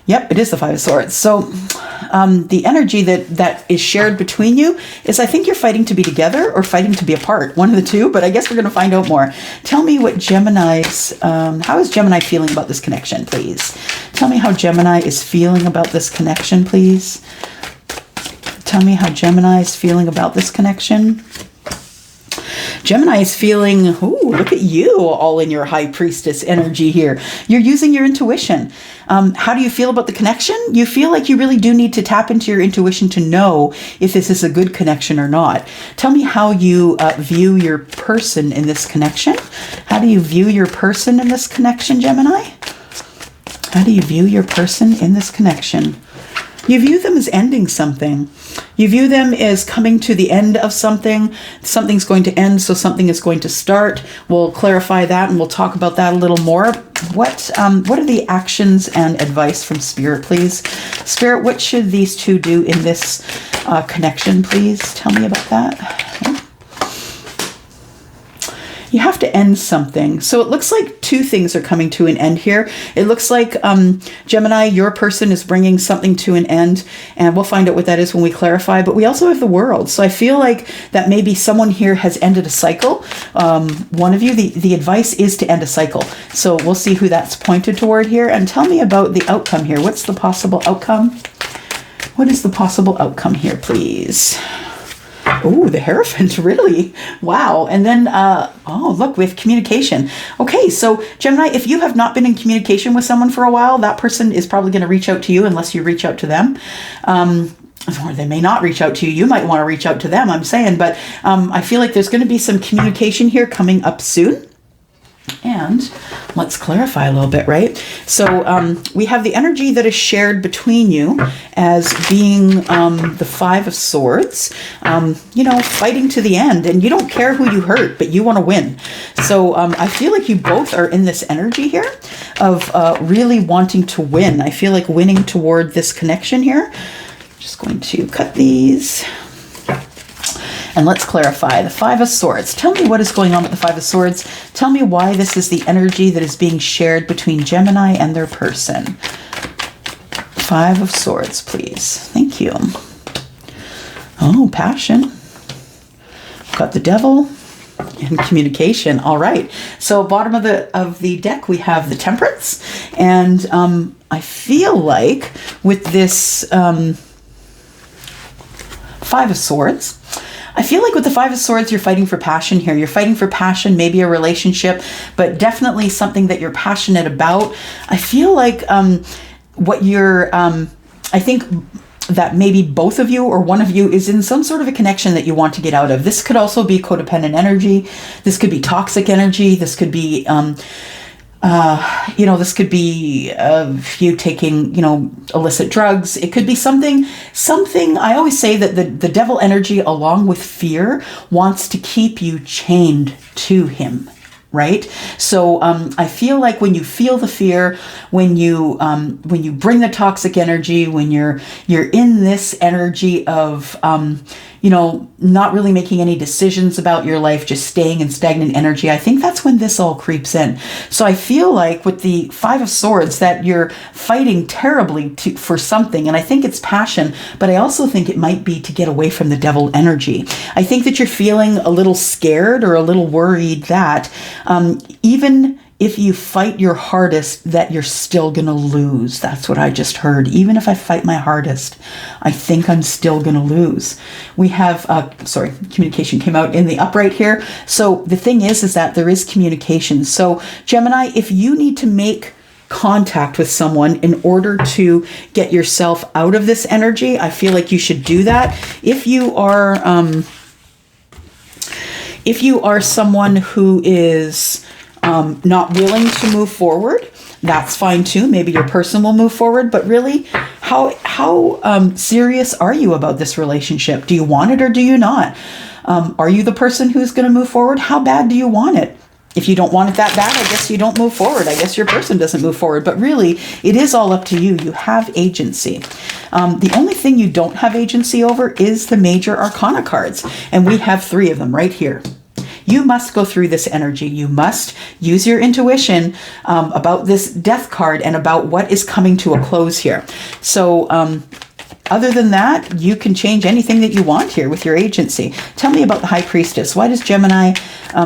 Yep, it is the Five of Swords. So the energy that is shared between you is, I think you're fighting to be together or fighting to be apart. One of the two, but I guess we're going to find out more. Tell me what Gemini's, how is Gemini feeling about this connection, please? Tell me how Gemini is feeling about this connection, please. Tell me how Gemini is feeling about this connection. Gemini is feeling, ooh, look at you all in your high priestess energy here. You're using your intuition. How do you feel about the connection? You feel like you really do need to tap into your intuition to know if this is a good connection or not. Tell me how you view your person in this connection. How do you view your person in this connection, Gemini? How do you view your person in this connection? You view them as ending something. You view them as coming to the end of something. Something's going to end, so something is going to start. We'll clarify that and we'll talk about that a little more. What are the actions and advice from Spirit, please? Spirit, what should these two do in this connection, please? Tell me about that. You have to end something. So it looks like two things are coming to an end here. It looks like, Gemini, your person is bringing something to an end, and we'll find out what that is when we clarify. But we also have the World. So I feel like that maybe someone here has ended a cycle. One of you, the advice is to end a cycle. So we'll see who that's pointed toward here. And tell me about the outcome here. What's the possible outcome? What is the possible outcome here, please? Oh, the Hierophant, really? Wow. And then, oh, look, we have communication. Okay, so Gemini, if you have not been in communication with someone for a while, that person is probably going to reach out to you unless you reach out to them. Or they may not reach out to you. You might want to reach out to them, I'm saying. But I feel like there's going to be some communication here coming up soon. And let's clarify a little bit, right? So we have the energy that is shared between you as being the Five of Swords, fighting to the end. And you don't care who you hurt, but you want to win. So I feel like you both are in this energy here of really wanting to win. I feel like winning toward this connection here. Just going to cut these. And let's clarify the Five of Swords. Tell me what is going on with the Five of Swords. Tell me why this is the energy that is being shared between Gemini and their person. Five of Swords, please. Thank you. Oh, passion. Got the Devil. And communication. All right. So bottom of the deck, we have the Temperance. And I feel like with this Five of Swords, I feel like with the Five of Swords, you're fighting for passion here. You're fighting for passion, maybe a relationship, but definitely something that you're passionate about. I feel like what you're, I think that maybe both of you or one of you is in some sort of a connection that you want to get out of. This could also be codependent energy. This could be toxic energy. This could be, this could be you taking, illicit drugs. It could be something, I always say that the devil energy along with fear wants to keep you chained to him. Right? So I feel like when you feel the fear, when you bring the toxic energy, when you're in this energy of not really making any decisions about your life, just staying in stagnant energy, I think that's when this all creeps in. So I feel like with the Five of Swords that you're fighting terribly for something, and I think it's passion, but I also think it might be to get away from the devil energy. I think that you're feeling a little scared or a little worried that even if you fight your hardest, that you're still going to lose. That's what I just heard. Even if I fight my hardest, I think I'm still going to lose. We have, communication came out in the upright here. So the thing is that there is communication. So Gemini, if you need to make contact with someone in order to get yourself out of this energy, I feel like you should do that. If you are someone who is not willing to move forward, that's fine too. Maybe your person will move forward, but really, how serious are you about this relationship? Do you want it or do you not? Are you the person who's going to move forward? How bad do you want it? If you don't want it that bad, I guess you don't move forward. I guess your person doesn't move forward. But really, it is all up to you. You have agency. The only thing you don't have agency over is the major arcana cards. And we have 3 of them right here. You must go through this energy. You must use your intuition about this Death card and about what is coming to a close here. So other than that, you can change anything that you want here with your agency. Tell me about the High Priestess. Why does Gemini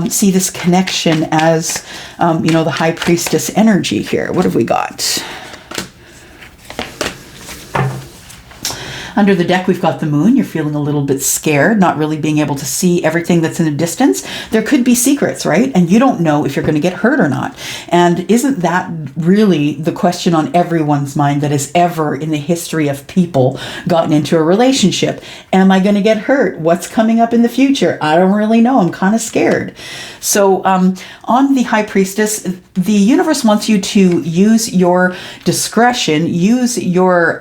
see this connection as, the High Priestess energy here? What have we got? Under the deck, we've got the Moon. You're feeling a little bit scared, not really being able to see everything that's in the distance. There could be secrets, right? And you don't know if you're going to get hurt or not. And isn't that really the question on everyone's mind that has ever in the history of people gotten into a relationship? Am I going to get hurt? What's coming up in the future? I don't really know. I'm kind of scared. So on the High Priestess, the universe wants you to use your discretion, use your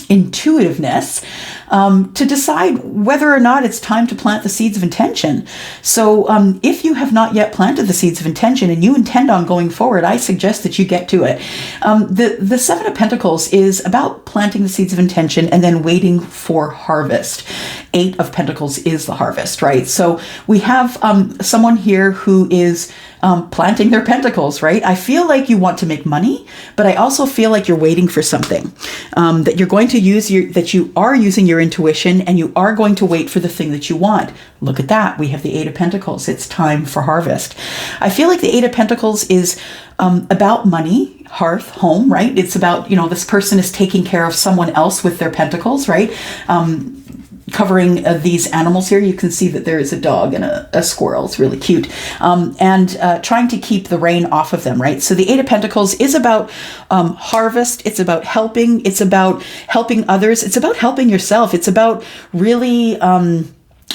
intuitiveness to decide whether or not it's time to plant the seeds of intention. So if you have not yet planted the seeds of intention and you intend on going forward, I suggest that you get to it. The Seven of Pentacles is about planting the seeds of intention and then waiting for harvest. 8 of Pentacles is the harvest, right? So we have someone here who is planting their pentacles, right? I feel like you want to make money, but I also feel like you're waiting for something, that you're going to use that you are using your intuition and you are going to wait for the thing that you want. Look at that. We have the 8 of Pentacles. It's time for harvest. I feel like the 8 of Pentacles is about money, hearth, home, right? It's about, this person is taking care of someone else with their pentacles, right? Covering these animals here, you can see that there is a dog and a squirrel. It's really cute. And trying to keep the rain off of them, right? So the 8 of Pentacles is about harvest. It's about helping. It's about helping others. It's about helping yourself. It's about really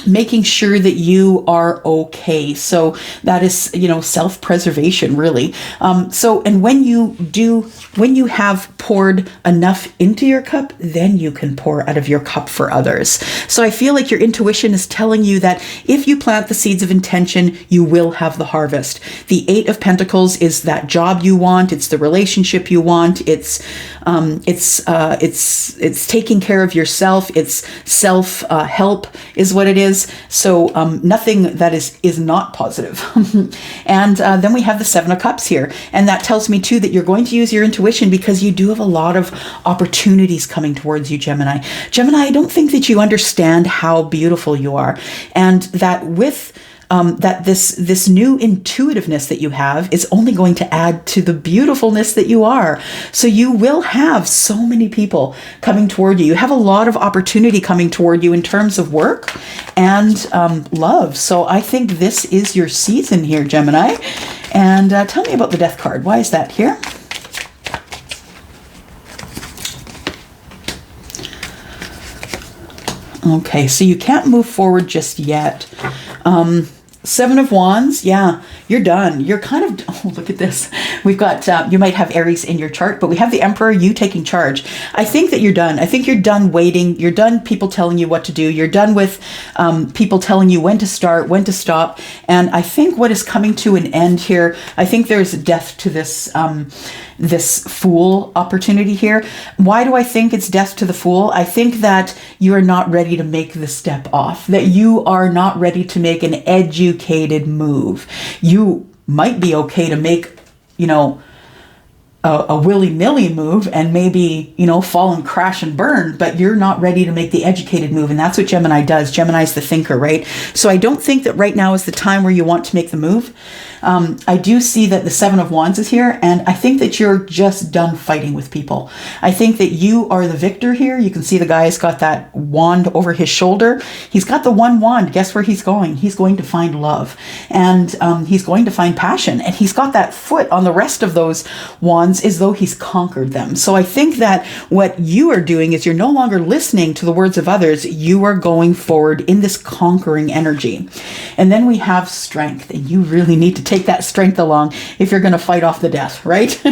making sure that you are okay. So that is, self-preservation, really. And when you have poured enough into your cup, then you can pour out of your cup for others. So I feel like your intuition is telling you that if you plant the seeds of intention, you will have the harvest. The 8 of Pentacles is that job you want. It's the relationship you want. It's taking care of yourself. It's self-help is what it is. So nothing that is not positive. And then we have the 7 of Cups here. And that tells me too that you're going to use your intuition because you do have a lot of opportunities coming towards you, Gemini. Gemini, I don't think that you understand how beautiful you are. And that with that this new intuitiveness that you have is only going to add to the beautifulness that you are. So you will have so many people coming toward you. You have a lot of opportunity coming toward you in terms of work and love. So I think this is your season here, Gemini. And tell me about the Death card. Why is that here? Okay, so you can't move forward just yet. Seven of Wands, yeah, you're done. You're kind of, oh, look at this. We've got, you might have Aries in your chart, but we have the Emperor, you taking charge. I think that you're done. I think you're done waiting. You're done people telling you what to do. You're done with people telling you when to start, when to stop. And I think what is coming to an end here, I think there's death to this, this Fool opportunity here. Why do I think it's death to the Fool? I think that you are not ready to make the step off, that you are not ready to make an educated move. You might be okay to make, you know, a willy-nilly move and maybe, you know, fall and crash and burn, but you're not ready to make the educated move. And that's what Gemini does. Gemini's the thinker, right? So I don't think that right now is the time where you want to make the move. I do see that the Seven of Wands is here, and I think that you're just done fighting with people. I think that you are the victor here. You can see the guy's got that wand over his shoulder. He's got the one wand. Guess where he's going? He's going to find love, and he's going to find passion, and he's got that foot on the rest of those wands as though he's conquered them. So I think that what you are doing is you're no longer listening to the words of others. You are going forward in this conquering energy. And then we have strength, and you really need to take that strength along if you're going to fight off the death, right?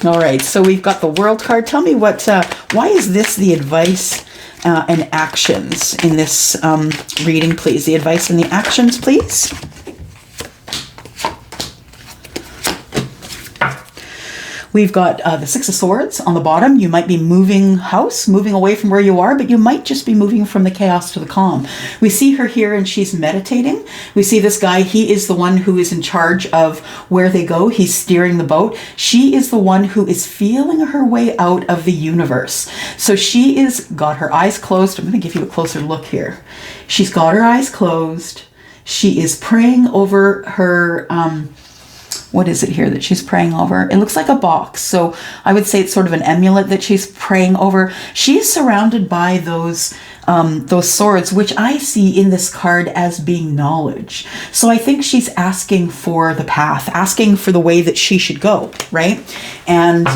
All right, so we've got the World card. Tell me what, why is this the advice and actions in this reading, please? The advice and the actions, please. We've got the Six of Swords on the bottom. You might be moving house, moving away from where you are, but you might just be moving from the chaos to the calm. We see her here and she's meditating. We see this guy, he is the one who is in charge of where they go. He's steering the boat. She is the one who is feeling her way out of the universe. So she is got her eyes closed. I'm going to give you a closer look here. She's got her eyes closed. She is praying over her, what is it here that she's praying over? It looks like a box. So I would say it's sort of an amulet that she's praying over. She's surrounded by those swords, which I see in this card as being knowledge. So I think she's asking for the path, asking for the way that she should go, right? And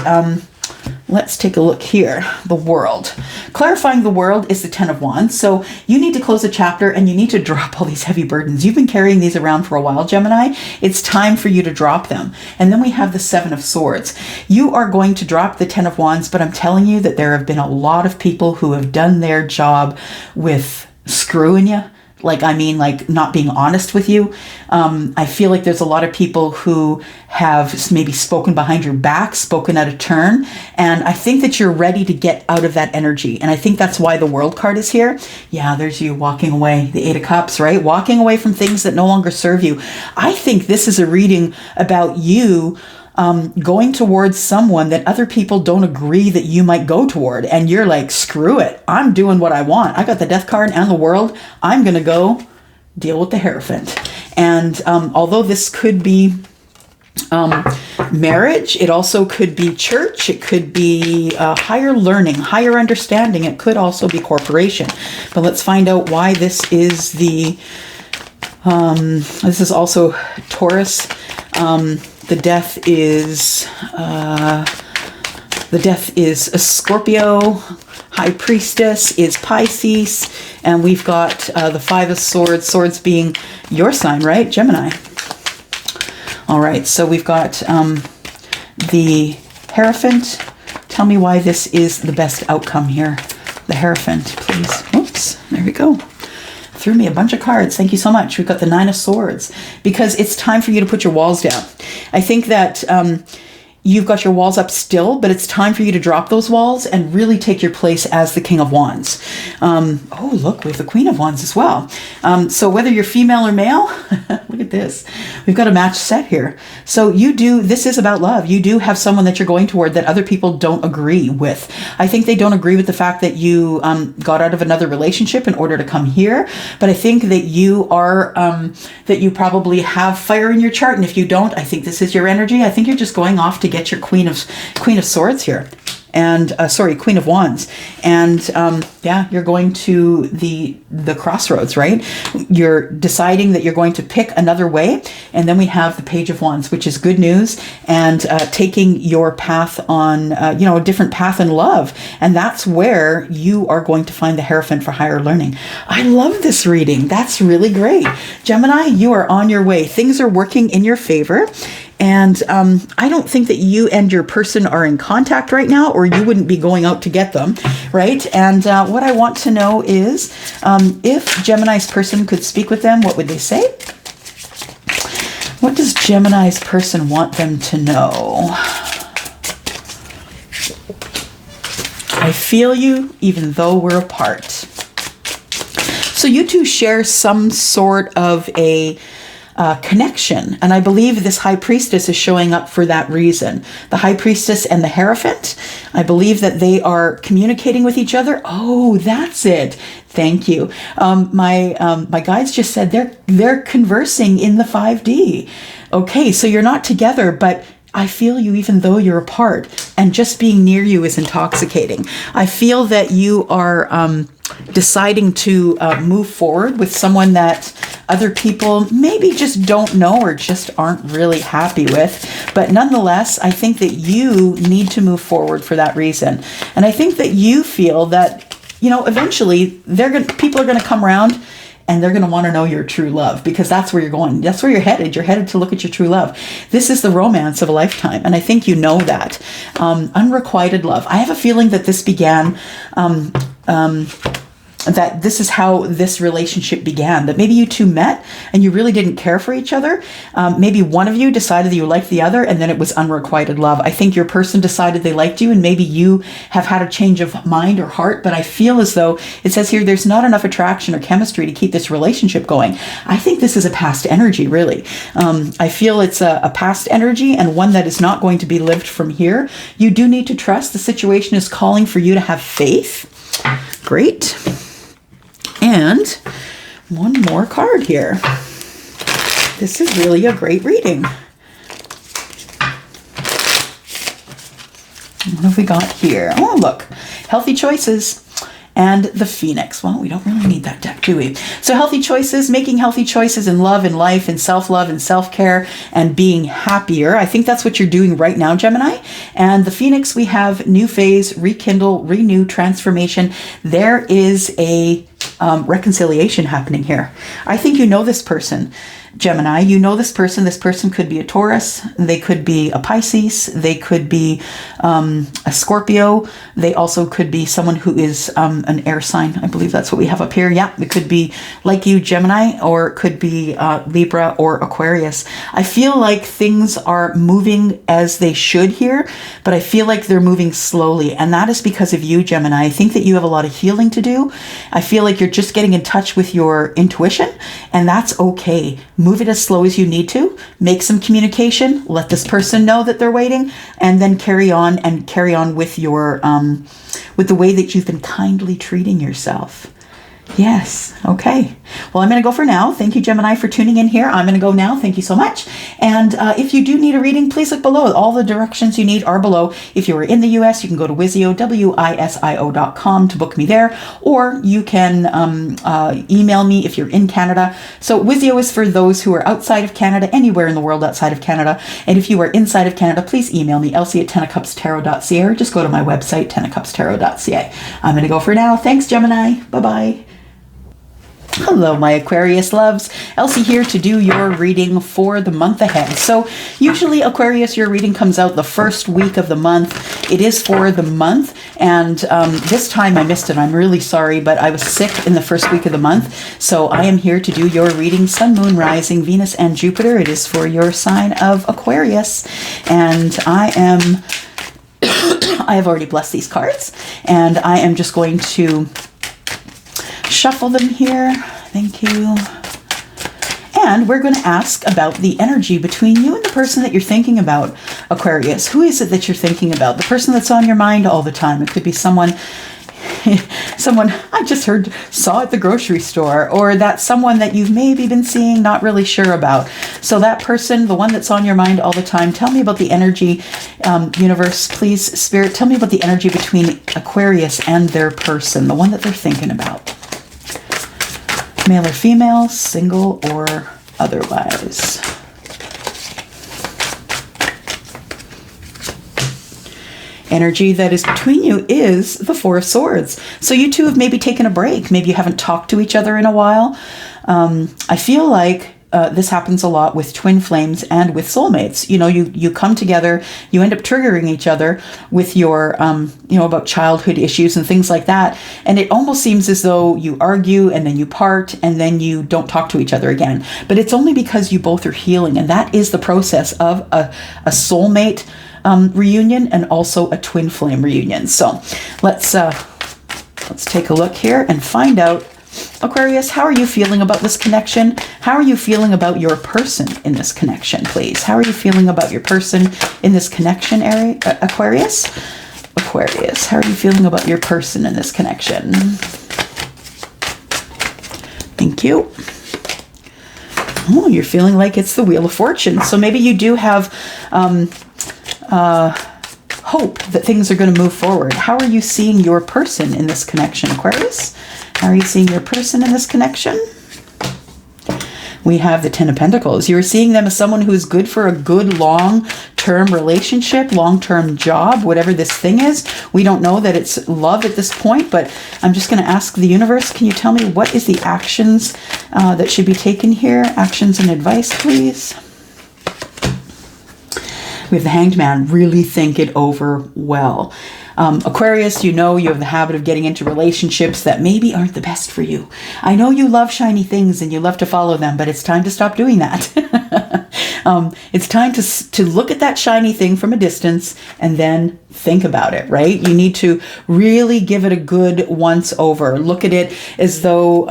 let's take a look here. The World. Clarifying the World is the Ten of Wands. So you need to close a chapter and you need to drop all these heavy burdens. You've been carrying these around for a while, Gemini. It's time for you to drop them. And then we have the Seven of Swords. You are going to drop the Ten of Wands, but I'm telling you that there have been a lot of people who have done their job with screwing you. Like, I mean, like not being honest with you. I feel like there's a lot of people who have maybe spoken behind your back, spoken out of turn. And I think that you're ready to get out of that energy. And I think that's why the World card is here. Yeah, there's you walking away, the Eight of Cups, right? Walking away from things that no longer serve you. I think this is a reading about you going towards someone that other people don't agree that you might go toward. And you're like, screw it. I'm doing what I want. I got the Death card and the World. I'm going to go deal with the Hierophant. And although this could be marriage, it also could be church. It could be higher learning, higher understanding. It could also be corporation. But let's find out why this is the, this is also Taurus. The death is a Scorpio. High Priestess is Pisces. And we've got the Five of Swords, swords being your sign, right? Gemini. All right, so we've got the Hierophant. Tell me why this is the best outcome here. The Hierophant, please. Oops, there we go. Threw me a bunch of cards. Thank you so much. We've got the Nine of Swords because it's time for you to put your walls down. I think that you've got your walls up still, but it's time for you to drop those walls and really take your place as the King of Wands. Oh, look, we have the Queen of Wands as well. So whether you're female or male, look at this. We've got a match set here. So this is about love. You do have someone that you're going toward that other people don't agree with. I think they don't agree with the fact that you got out of another relationship in order to come here. But I think that you are, that you probably have fire in your chart. And if you don't, I think this is your energy. I think you're just going off to get your Queen of Swords here. And Queen of Wands. And yeah, you're going to the crossroads, right? You're deciding that you're going to pick another way. And then we have the Page of Wands, which is good news, and taking your path on, a different path in love. And that's where you are going to find the Hierophant for higher learning. I love this reading. That's really great. Gemini, you are on your way. Things are working in your favor. And I don't think that you and your person are in contact right now, or you wouldn't be going out to get them, right? And what I want to know is if Gemini's person could speak with them, what would they say? What does Gemini's person want them to know? I feel you even though we're apart. So you two share some sort of a connection. And I believe this High Priestess is showing up for that reason. The High Priestess and the Hierophant, I believe that they are communicating with each other. Oh, that's it. Thank you. My guides just said they're conversing in the 5D. Okay, so you're not together, but I feel you even though you're apart, and just being near you is intoxicating. I feel that you are deciding to move forward with someone that other people maybe just don't know or just aren't really happy with. But nonetheless, I think that you need to move forward for that reason. And I think that you feel that, eventually people are going to come around and they're going to want to know your true love, because that's where you're going. That's where you're headed. You're headed to look at your true love. This is the romance of a lifetime. And I think you know that. Unrequited love. I have a feeling that this began, that this is how this relationship began, that maybe you two met and you really didn't care for each other. Maybe one of you decided that you liked the other, and then it was unrequited love. I think your person decided they liked you, and maybe you have had a change of mind or heart, but I feel as though it says here there's not enough attraction or chemistry to keep this relationship going. I think this is a past energy, really. I feel it's a past energy, and one that is not going to be lived from here. You do need to trust. The situation is calling for you to have faith. Great. And one more card here. This is really a great reading. What have we got here? Oh, look. Healthy choices. And the Phoenix. Well, we don't really need that deck, do we? So healthy choices, making healthy choices in love, in life, in self-love, and self-care, and being happier. I think that's what you're doing right now, Gemini. And the Phoenix, we have new phase, rekindle, renew, transformation. There is a reconciliation happening here. I think you know this person. Gemini, you know this person. This person could be a Taurus. They could be a Pisces. They could be a Scorpio. They also could be someone who is an air sign. I believe that's what we have up here. Yeah, it could be like you, Gemini, or it could be Libra or Aquarius. I feel like things are moving as they should here, but I feel like they're moving slowly. And that is because of you, Gemini. I think that you have a lot of healing to do. I feel like you're just getting in touch with your intuition, and that's okay. Move it as slow as you need to. Make some communication. Let this person know that they're waiting, and then carry on with your with the way that you've been kindly treating yourself. Yes. Okay. Well, I'm going to go for now. Thank you, Gemini, for tuning in here. I'm going to go now. Thank you so much. And if you do need a reading, please look below. All the directions you need are below. If you are in the US, you can go to WISIO, WISIO.com to book me there, or you can email me if you're in Canada. So WISIO is for those who are outside of Canada, anywhere in the world outside of Canada. And if you are inside of Canada, please email me, Elsie@10ofcupstarot.ca, or just go to my website, 10ofcupstarot.ca. I'm going to go for now. Thanks, Gemini. Bye-bye. Hello, my Aquarius loves. Elsie here to do your reading for the month ahead. So usually, Aquarius, your reading comes out the first week of the month. It is for the month, and this time I missed it. I'm really sorry, but I was sick in the first week of the month. So I am here to do your reading, Sun, Moon, Rising, Venus, and Jupiter. It is for your sign of Aquarius. And I have already blessed these cards, and I am just going to shuffle them here. Thank you. And we're going to ask about the energy between you and the person that you're thinking about, Aquarius. Who is it that you're thinking about? The person that's on your mind all the time. It could be someone I just saw at the grocery store, or that's someone that you've maybe been seeing, not really sure about. So that person, the one that's on your mind all the time, tell me about the energy, universe, please, Spirit, tell me about the energy between Aquarius and their person, the one that they're thinking about. Male or female, single or otherwise. Energy that is between you is the Four of Swords. So you two have maybe taken a break. Maybe you haven't talked to each other in a while. I feel like this happens a lot with twin flames and with soulmates. You know, you come together, you end up triggering each other with your, about childhood issues and things like that. And it almost seems as though you argue and then you part and then you don't talk to each other again. But it's only because you both are healing. And that is the process of a soulmate reunion and also a twin flame reunion. So let's take a look here and find out, Aquarius, how are you feeling about this connection? How are you feeling about your person in this connection, please? How are you feeling about your person in this connection, Aquarius? Aquarius, how are you feeling about your person in this connection? Thank you. Oh, you're feeling like it's the Wheel of Fortune. So maybe you do have hope that things are going to move forward. How are you seeing your person in this connection, Aquarius? How are you seeing your person in this connection? We have the Ten of Pentacles. You're seeing them as someone who is good for a good long-term relationship, long-term job, whatever this thing is. We don't know that it's love at this point, but I'm just going to ask the universe, can you tell me what is the actions that should be taken here? Actions and advice, please. We have the Hanged Man. Really think it over well. Aquarius, you know you have the habit of getting into relationships that maybe aren't the best for you. I know you love shiny things and you love to follow them, but it's time to stop doing that. It's time to look at that shiny thing from a distance and then think about it, right? You need to really give it a good once over. Look at it as though,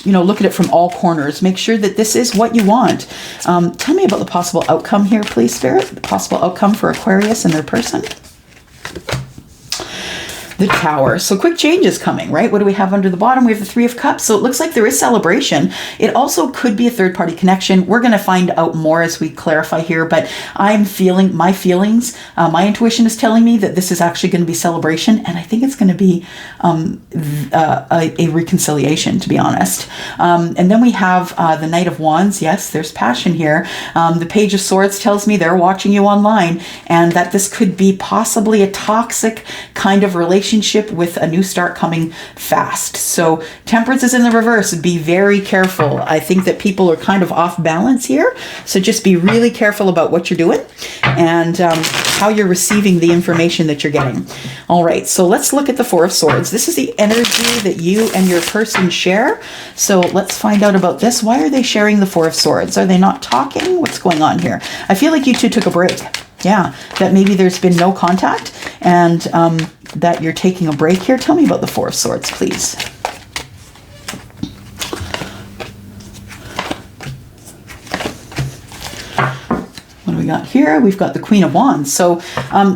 look at it from all corners. Make sure that this is what you want. Tell me about the possible outcome here, please, Spirit. The possible outcome for Aquarius and their person. The Tower. So quick change is coming, right? What do we have under the bottom? We have the Three of Cups. So it looks like there is celebration. It also could be a third-party connection. We're going to find out more as we clarify here, but I'm feeling my feelings. My intuition is telling me that this is actually going to be celebration, and I think it's going to be a reconciliation, to be honest. And then we have the Knight of Wands. Yes, there's passion here. The Page of Swords tells me they're watching you online, and that this could be possibly a toxic kind of relationship with a new start coming fast. So Temperance is in the reverse. Be very careful. I think that people are kind of off balance here. So just be really careful about what you're doing and how you're receiving the information that you're getting. All right, so let's look at the Four of Swords. This is the energy that you and your person share. So let's find out about this. Why are they sharing the Four of Swords? Are they not talking? What's going on here? I feel like you two took a break. Yeah, that maybe there's been no contact and that you're taking a break here. Tell me about the Four of Swords, please. What do we got here? We've got the Queen of Wands. So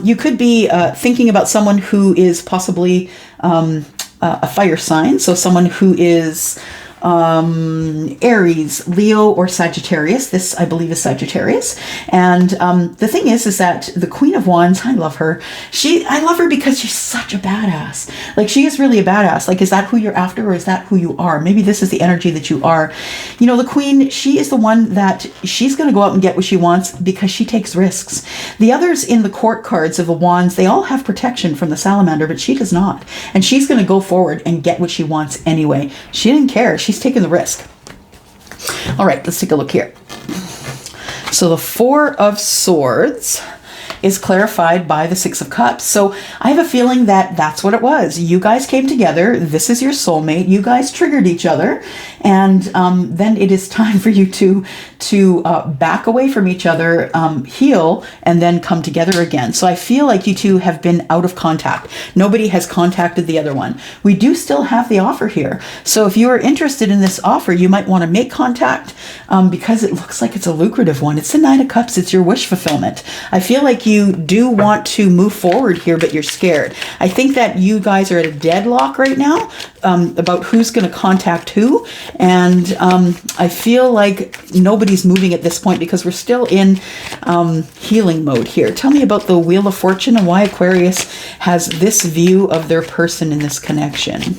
you could be thinking about someone who is possibly a fire sign. So someone who is Aries, Leo, or Sagittarius. This, I believe, is Sagittarius. And the thing is that the Queen of Wands, I love her. I love her because she's such a badass. Like, she is really a badass. Like, is that who you're after, or is that who you are? Maybe this is the energy that you are. You know, the Queen, she is the one that she's going to go out and get what she wants because she takes risks. The others in the court cards of the Wands, they all have protection from the salamander, but she does not. And she's going to go forward and get what she wants anyway. She didn't care. She's taking the risk. All right, let's take a look here. So the Four of Swords is clarified by the Six of Cups. So I have a feeling that that's what it was. You guys came together. This is your soulmate. You guys triggered each other. And then it is time for you to back away from each other, heal, and then come together again. So I feel like you two have been out of contact. Nobody has contacted the other one. We do still have the offer here. So if you are interested in this offer, you might want to make contact because it looks like it's a lucrative one. It's the Nine of Cups. It's your wish fulfillment. I feel like you do want to move forward here, but you're scared. I think that you guys are at a deadlock right now about who's going to contact who. And I feel like nobody's moving at this point because we're still in healing mode here. Tell me about the Wheel of Fortune and why Aquarius has this view of their person in this connection.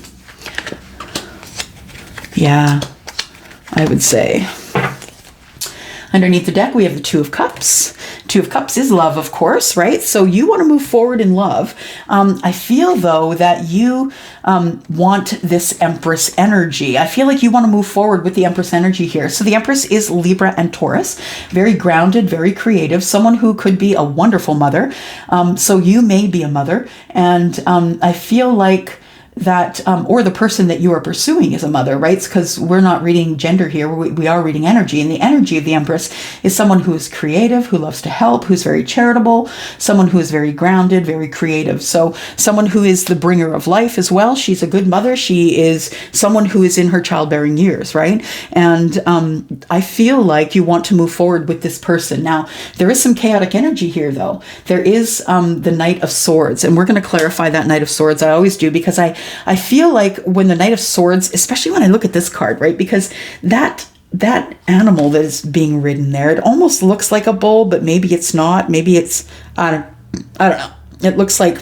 Yeah, I would say. Underneath the deck, we have the Two of Cups. Two of Cups is love, of course, right? So you want to move forward in love. I feel, though, that you want this Empress energy. I feel like you want to move forward with the Empress energy here. So the Empress is Libra and Taurus. Very grounded, very creative. Someone who could be a wonderful mother. So you may be a mother. And I feel like that, or the person that you are pursuing is a mother, right? Because we're not reading gender here, we are reading energy. And the energy of the Empress is someone who is creative, who loves to help, who's very charitable, someone who is very grounded, very creative. So someone who is the bringer of life as well. She's a good mother. She is someone who is in her childbearing years, right? And I feel like you want to move forward with this person. Now, there is some chaotic energy here, though. There is the Knight of Swords, and we're going to clarify that Knight of Swords. I always do, because I feel like when the Knight of Swords, especially when I look at this card, right? Because that animal that is being ridden there, it almost looks like a bull, but maybe it's not. Maybe it's, I don't know. It looks like,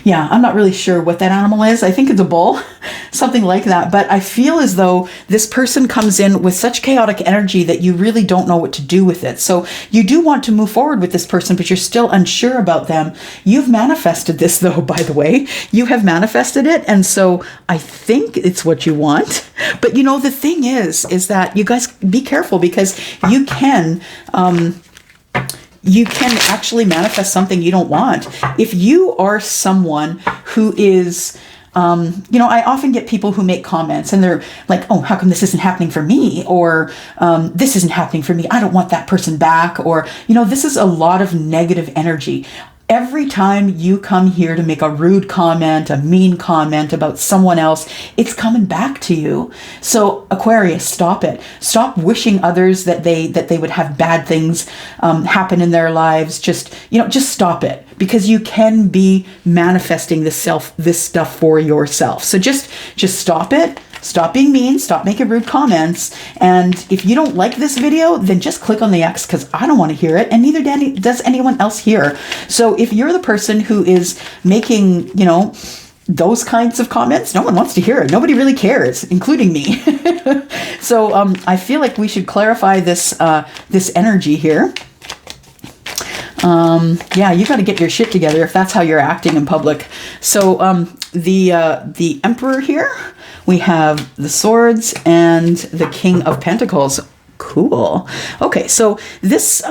yeah, I'm not really sure what that animal is. I think it's a bull, something like that. But I feel as though this person comes in with such chaotic energy that you really don't know what to do with it. So you do want to move forward with this person, but you're still unsure about them. You've manifested this, though, by the way. You have manifested it. And so I think it's what you want. But, the thing is that you guys be careful, because you can actually manifest something you don't want. If you are someone who is, I often get people who make comments and they're like, oh, how come this isn't happening for me? Or this isn't happening for me. I don't want that person back. Or, this is a lot of negative energy. Every time you come here to make a rude comment, a mean comment about someone else, it's coming back to you. So Aquarius, stop it. Stop wishing others that they would have bad things happen in their lives. Just stop it, because you can be manifesting this stuff for yourself. So just stop it. Stop being mean, stop making rude comments. And if you don't like this video, then just click on the X, because I don't want to hear it. And neither does anyone else here. So if you're the person who is making, those kinds of comments, no one wants to hear it. Nobody really cares, including me. So I feel like we should clarify this energy here. Yeah, you got to get your shit together if that's how you're acting in public. So the Emperor here, we have the Swords and the King of Pentacles. Cool. Okay, so this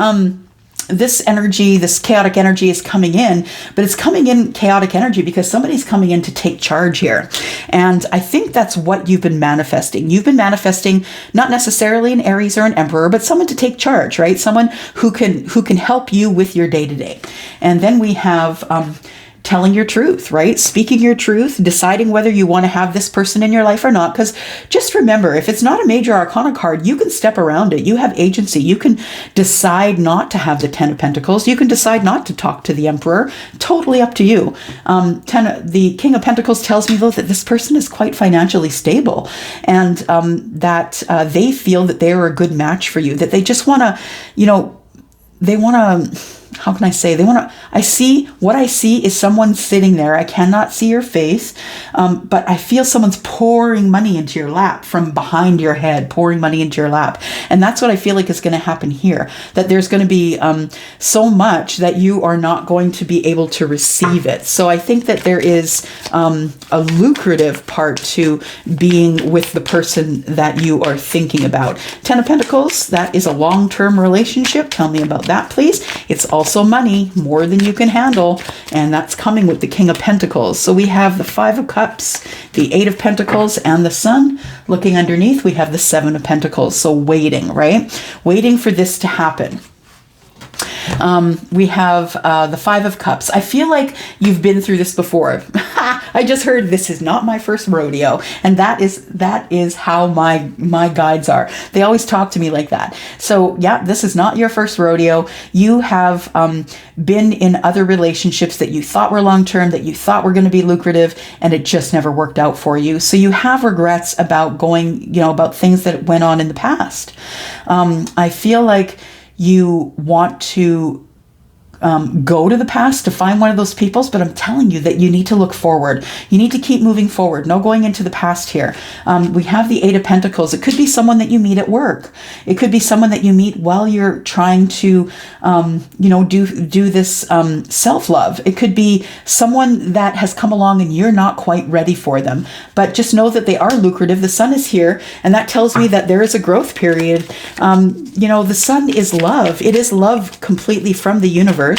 energy, this chaotic energy is coming in, but it's coming in chaotic energy because somebody's coming in to take charge here. And I think that's what you've been manifesting. You've been manifesting not necessarily an Aries or an Emperor, but someone to take charge, right? Someone who can help you with your day-to-day. And then we have telling your truth, right? Speaking your truth, deciding whether you want to have this person in your life or not. Because just remember, if it's not a major arcana card, you can step around it. You have agency. You can decide not to have the Ten of Pentacles. You can decide not to talk to the Emperor. Totally up to you. The King of Pentacles tells me, though, that this person is quite financially stable, and that they feel that they are a good match for you, that they just want to, they want to, how can I say? What I see is someone sitting there. I cannot see your face, but I feel someone's pouring money into your lap from behind your head, pouring money into your lap. And that's what I feel like is going to happen here, that there's going to be so much that you are not going to be able to receive it. So I think that there is a lucrative part to being with the person that you are thinking about. Ten of Pentacles, that is a long-term relationship. Tell me about that, please. It's also money, more than you can handle, and that's coming with the King of Pentacles. So we have the Five of Cups, the Eight of Pentacles, and the Sun. Looking underneath, we have the Seven of Pentacles. So waiting, right? Waiting for this to happen. We have the Five of Cups. I feel like you've been through this before. I just heard this is not my first rodeo, and that is how my guides are. They always talk to me like that. So yeah, this is not your first rodeo. You have been in other relationships that you thought were long-term, that you thought were going to be lucrative, and it just never worked out for you. So you have regrets about about things that went on in the past. I feel like you want to go to the past to find one of those peoples, but I'm telling you that you need to look forward. You need to keep moving forward. No going into the past here. We have the Eight of Pentacles. It could be someone that you meet at work. It could be someone that you meet while you're trying to, do this self-love. It could be someone that has come along and you're not quite ready for them. But just know that they are lucrative. The Sun is here, and that tells me that there is a growth period. The Sun is love. It is love completely from the universe.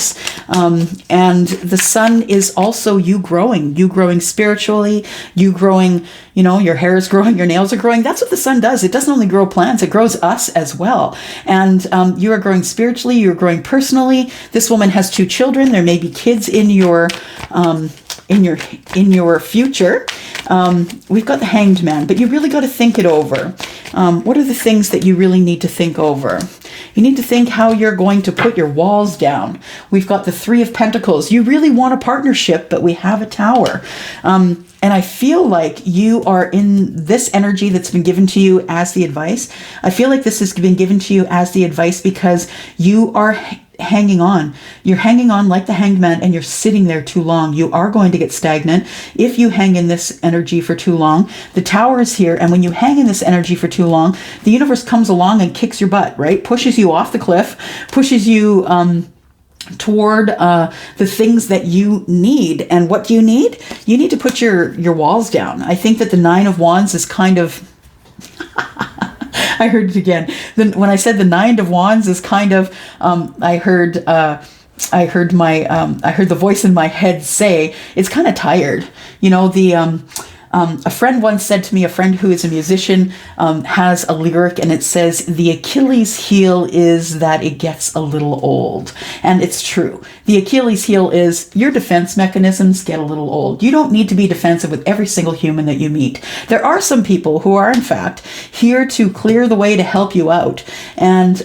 And the Sun is also you growing spiritually, you growing, your hair is growing, your nails are growing. That's what the Sun does. It doesn't only grow plants, it grows us as well. And you are growing spiritually, you're growing personally. This woman has 2 children. There may be kids in your future. We've got the Hanged Man, but you really got to think it over. What are the things that you really need to think over? You need to think how you're going to put your walls down. We've got the Three of Pentacles. You really want a partnership, but we have a Tower. And I feel like you are in this energy that's been given to you as the advice. I feel like this has been given to you as the advice because you are hanging on. You're hanging on like the Hanged Man, and you're sitting there too long. You are going to get stagnant if you hang in this energy for too long. The Tower is here, and when you hang in this energy for too long, the universe comes along and kicks your butt, right? Pushes you off the cliff, pushes you toward the things that you need. And what do you need? You need to put your walls down. I think that the Nine of Wands is kind of I heard it again. When I said the Nine of Wands is kind of, I heard the voice in my head say, it's kind of tired. A friend once said to me, a friend who is a musician, has a lyric, and it says, the Achilles heel is that it gets a little old. And it's true. The Achilles heel is your defense mechanisms get a little old. You don't need to be defensive with every single human that you meet. There are some people who are, in fact, here to clear the way to help you out. And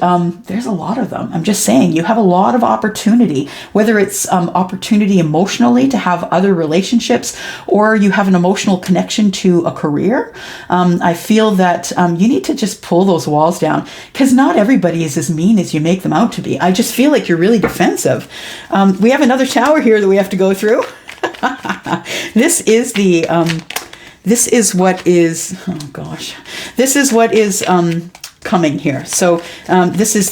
there's a lot of them. I'm just saying, you have a lot of opportunity, whether it's opportunity emotionally to have other relationships, or you have an emotional connection to a career. I feel that you need to just pull those walls down, because not everybody is as mean as you make them out to be. I just feel like you're really defensive. We have another Tower here that we have to go through. This is what is coming here. So this is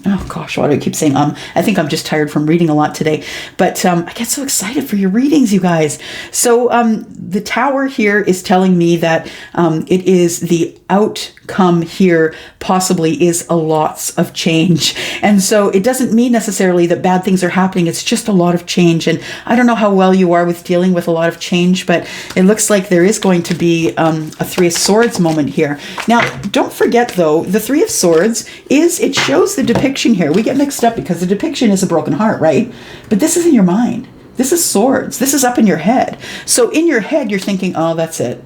oh gosh, why do I keep saying I think I'm just tired from reading a lot today. But I get so excited for your readings, you guys. So the Tower here is telling me that it is the outcome here possibly is a lots of change. And so it doesn't mean necessarily that bad things are happening. It's just a lot of change. And I don't know how well you are with dealing with a lot of change, but it looks like there is going to be a Three of Swords moment here. Now, don't forget though, the Three of Swords it shows the depiction here. We get mixed up because the depiction is a broken heart, right? But this is in your mind. This is swords. This is up in your head. So in your head, you're thinking, oh, that's it.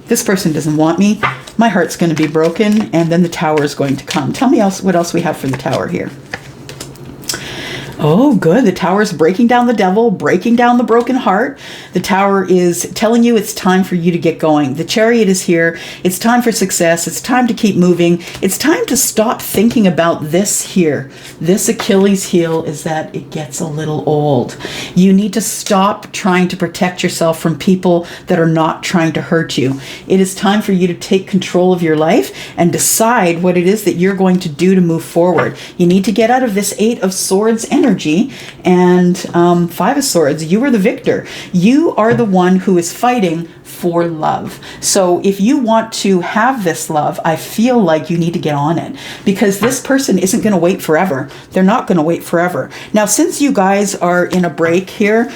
This person doesn't want me. My heart's going to be broken. And then the Tower is going to come. Tell me what else we have for the Tower here. Oh, good. The Tower is breaking down the devil, breaking down the broken heart. The Tower is telling you it's time for you to get going. The Chariot is here. It's time for success. It's time to keep moving. It's time to stop thinking about this here. This Achilles heel is that it gets a little old. You need to stop trying to protect yourself from people that are not trying to hurt you. It is time for you to take control of your life and decide what it is that you're going to do to move forward. You need to get out of this Eight of Swords energy. energy. And 5 of Swords, you are the victor. You are the one who is fighting for love. So if you want to have this love, I feel like you need to get on it, because this person isn't going to wait forever. They're not going to wait forever. Now, since you guys are in a break here,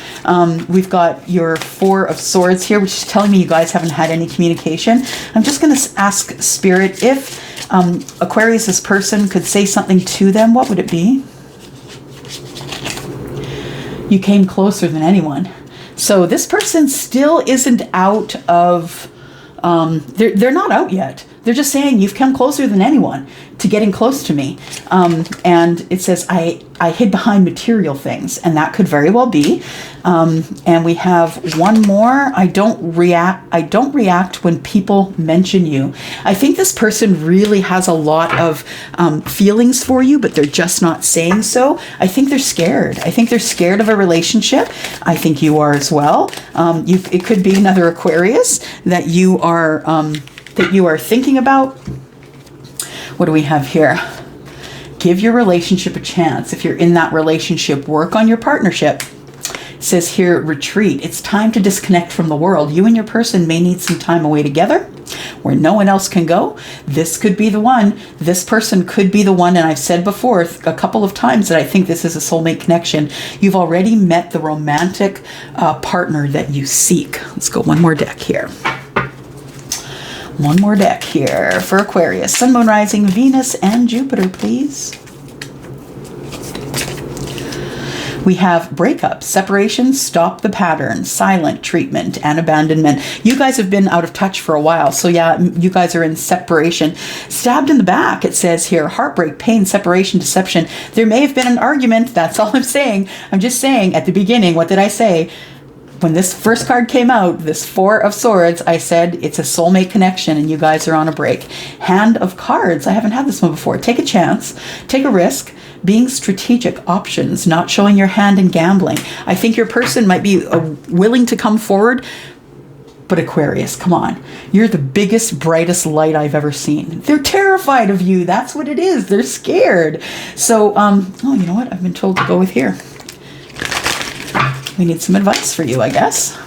we've got your 4 of Swords here, which is telling me you guys haven't had any communication. I'm just going to ask Spirit if Aquarius, this person, could say something to them. What would it be? You came closer than anyone. So this person still isn't out of, they're not out yet. They're just saying, you've come closer than anyone to getting close to me. And it says, I hid behind material things, and that could very well be. And we have one more. I don't react when people mention you. I think this person really has a lot of feelings for you, but they're just not saying so. I think they're scared. I think they're scared of a relationship. I think you are as well. It could be another Aquarius that you are thinking about. What do we have here? Give your relationship a chance. If you're in that relationship, work on your partnership. It says here, retreat. It's time to disconnect from the world. You and your person may need some time away together where no one else can go. This could be the one. This person could be the one. And I've said before a couple of times that I think this is a soulmate connection. You've already met the romantic partner that you seek. Let's go one more deck here. One more deck here for Aquarius. Sun, Moon, Rising, Venus, and Jupiter, please. We have breakup, separation, stop the pattern, silent treatment, and abandonment. You guys have been out of touch for a while. So yeah, you guys are in separation. Stabbed in the back, it says here, heartbreak, pain, separation, deception. There may have been an argument. That's all I'm saying. I'm just saying at the beginning, what did I say? When this first card came out, this 4 of Swords, I said it's a soulmate connection and you guys are on a break. Hand of Cards. I haven't had this one before. Take a chance. Take a risk. Being strategic. Options. Not showing your hand in gambling. I think your person might be willing to come forward. But Aquarius, come on. You're the biggest, brightest light I've ever seen. They're terrified of you. That's what it is. They're scared. So, oh, you know what? I've been told to go with here. We need some advice for you, I guess.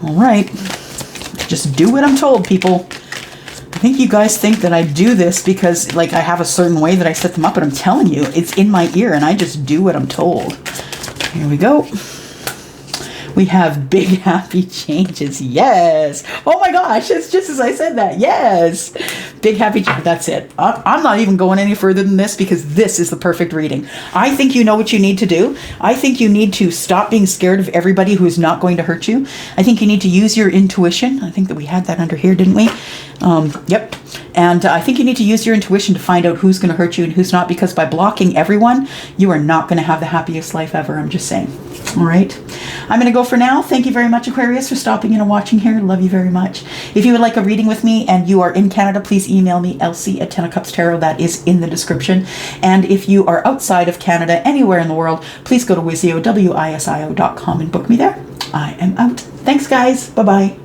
All right. Just do what I'm told, people. I think you guys think that I do this because, like, I have a certain way that I set them up, but I'm telling you, it's in my ear, and I just do what I'm told. Here we go. We have big happy changes. Yes. Oh my gosh, it's just as I said that. Yes. Big happy changes. That's it. I'm not even going any further than this because this is the perfect reading. I think you know what you need to do. I think you need to stop being scared of everybody who is not going to hurt you. I think you need to use your intuition. I think that we had that under here, didn't we? Yep. And I think you need to use your intuition to find out who's going to hurt you and who's not, because by blocking everyone, you are not going to have the happiest life ever. I'm just saying. All right. I'm going to go for now. Thank you very much, Aquarius, for stopping in and watching here. Love you very much. If you would like a reading with me and you are in Canada, please email me, Elsie@10ofcups.tarot. That is in the description. And if you are outside of Canada, anywhere in the world, please go to WISIO, WISIO.com and book me there. I am out. Thanks, guys. Bye-bye.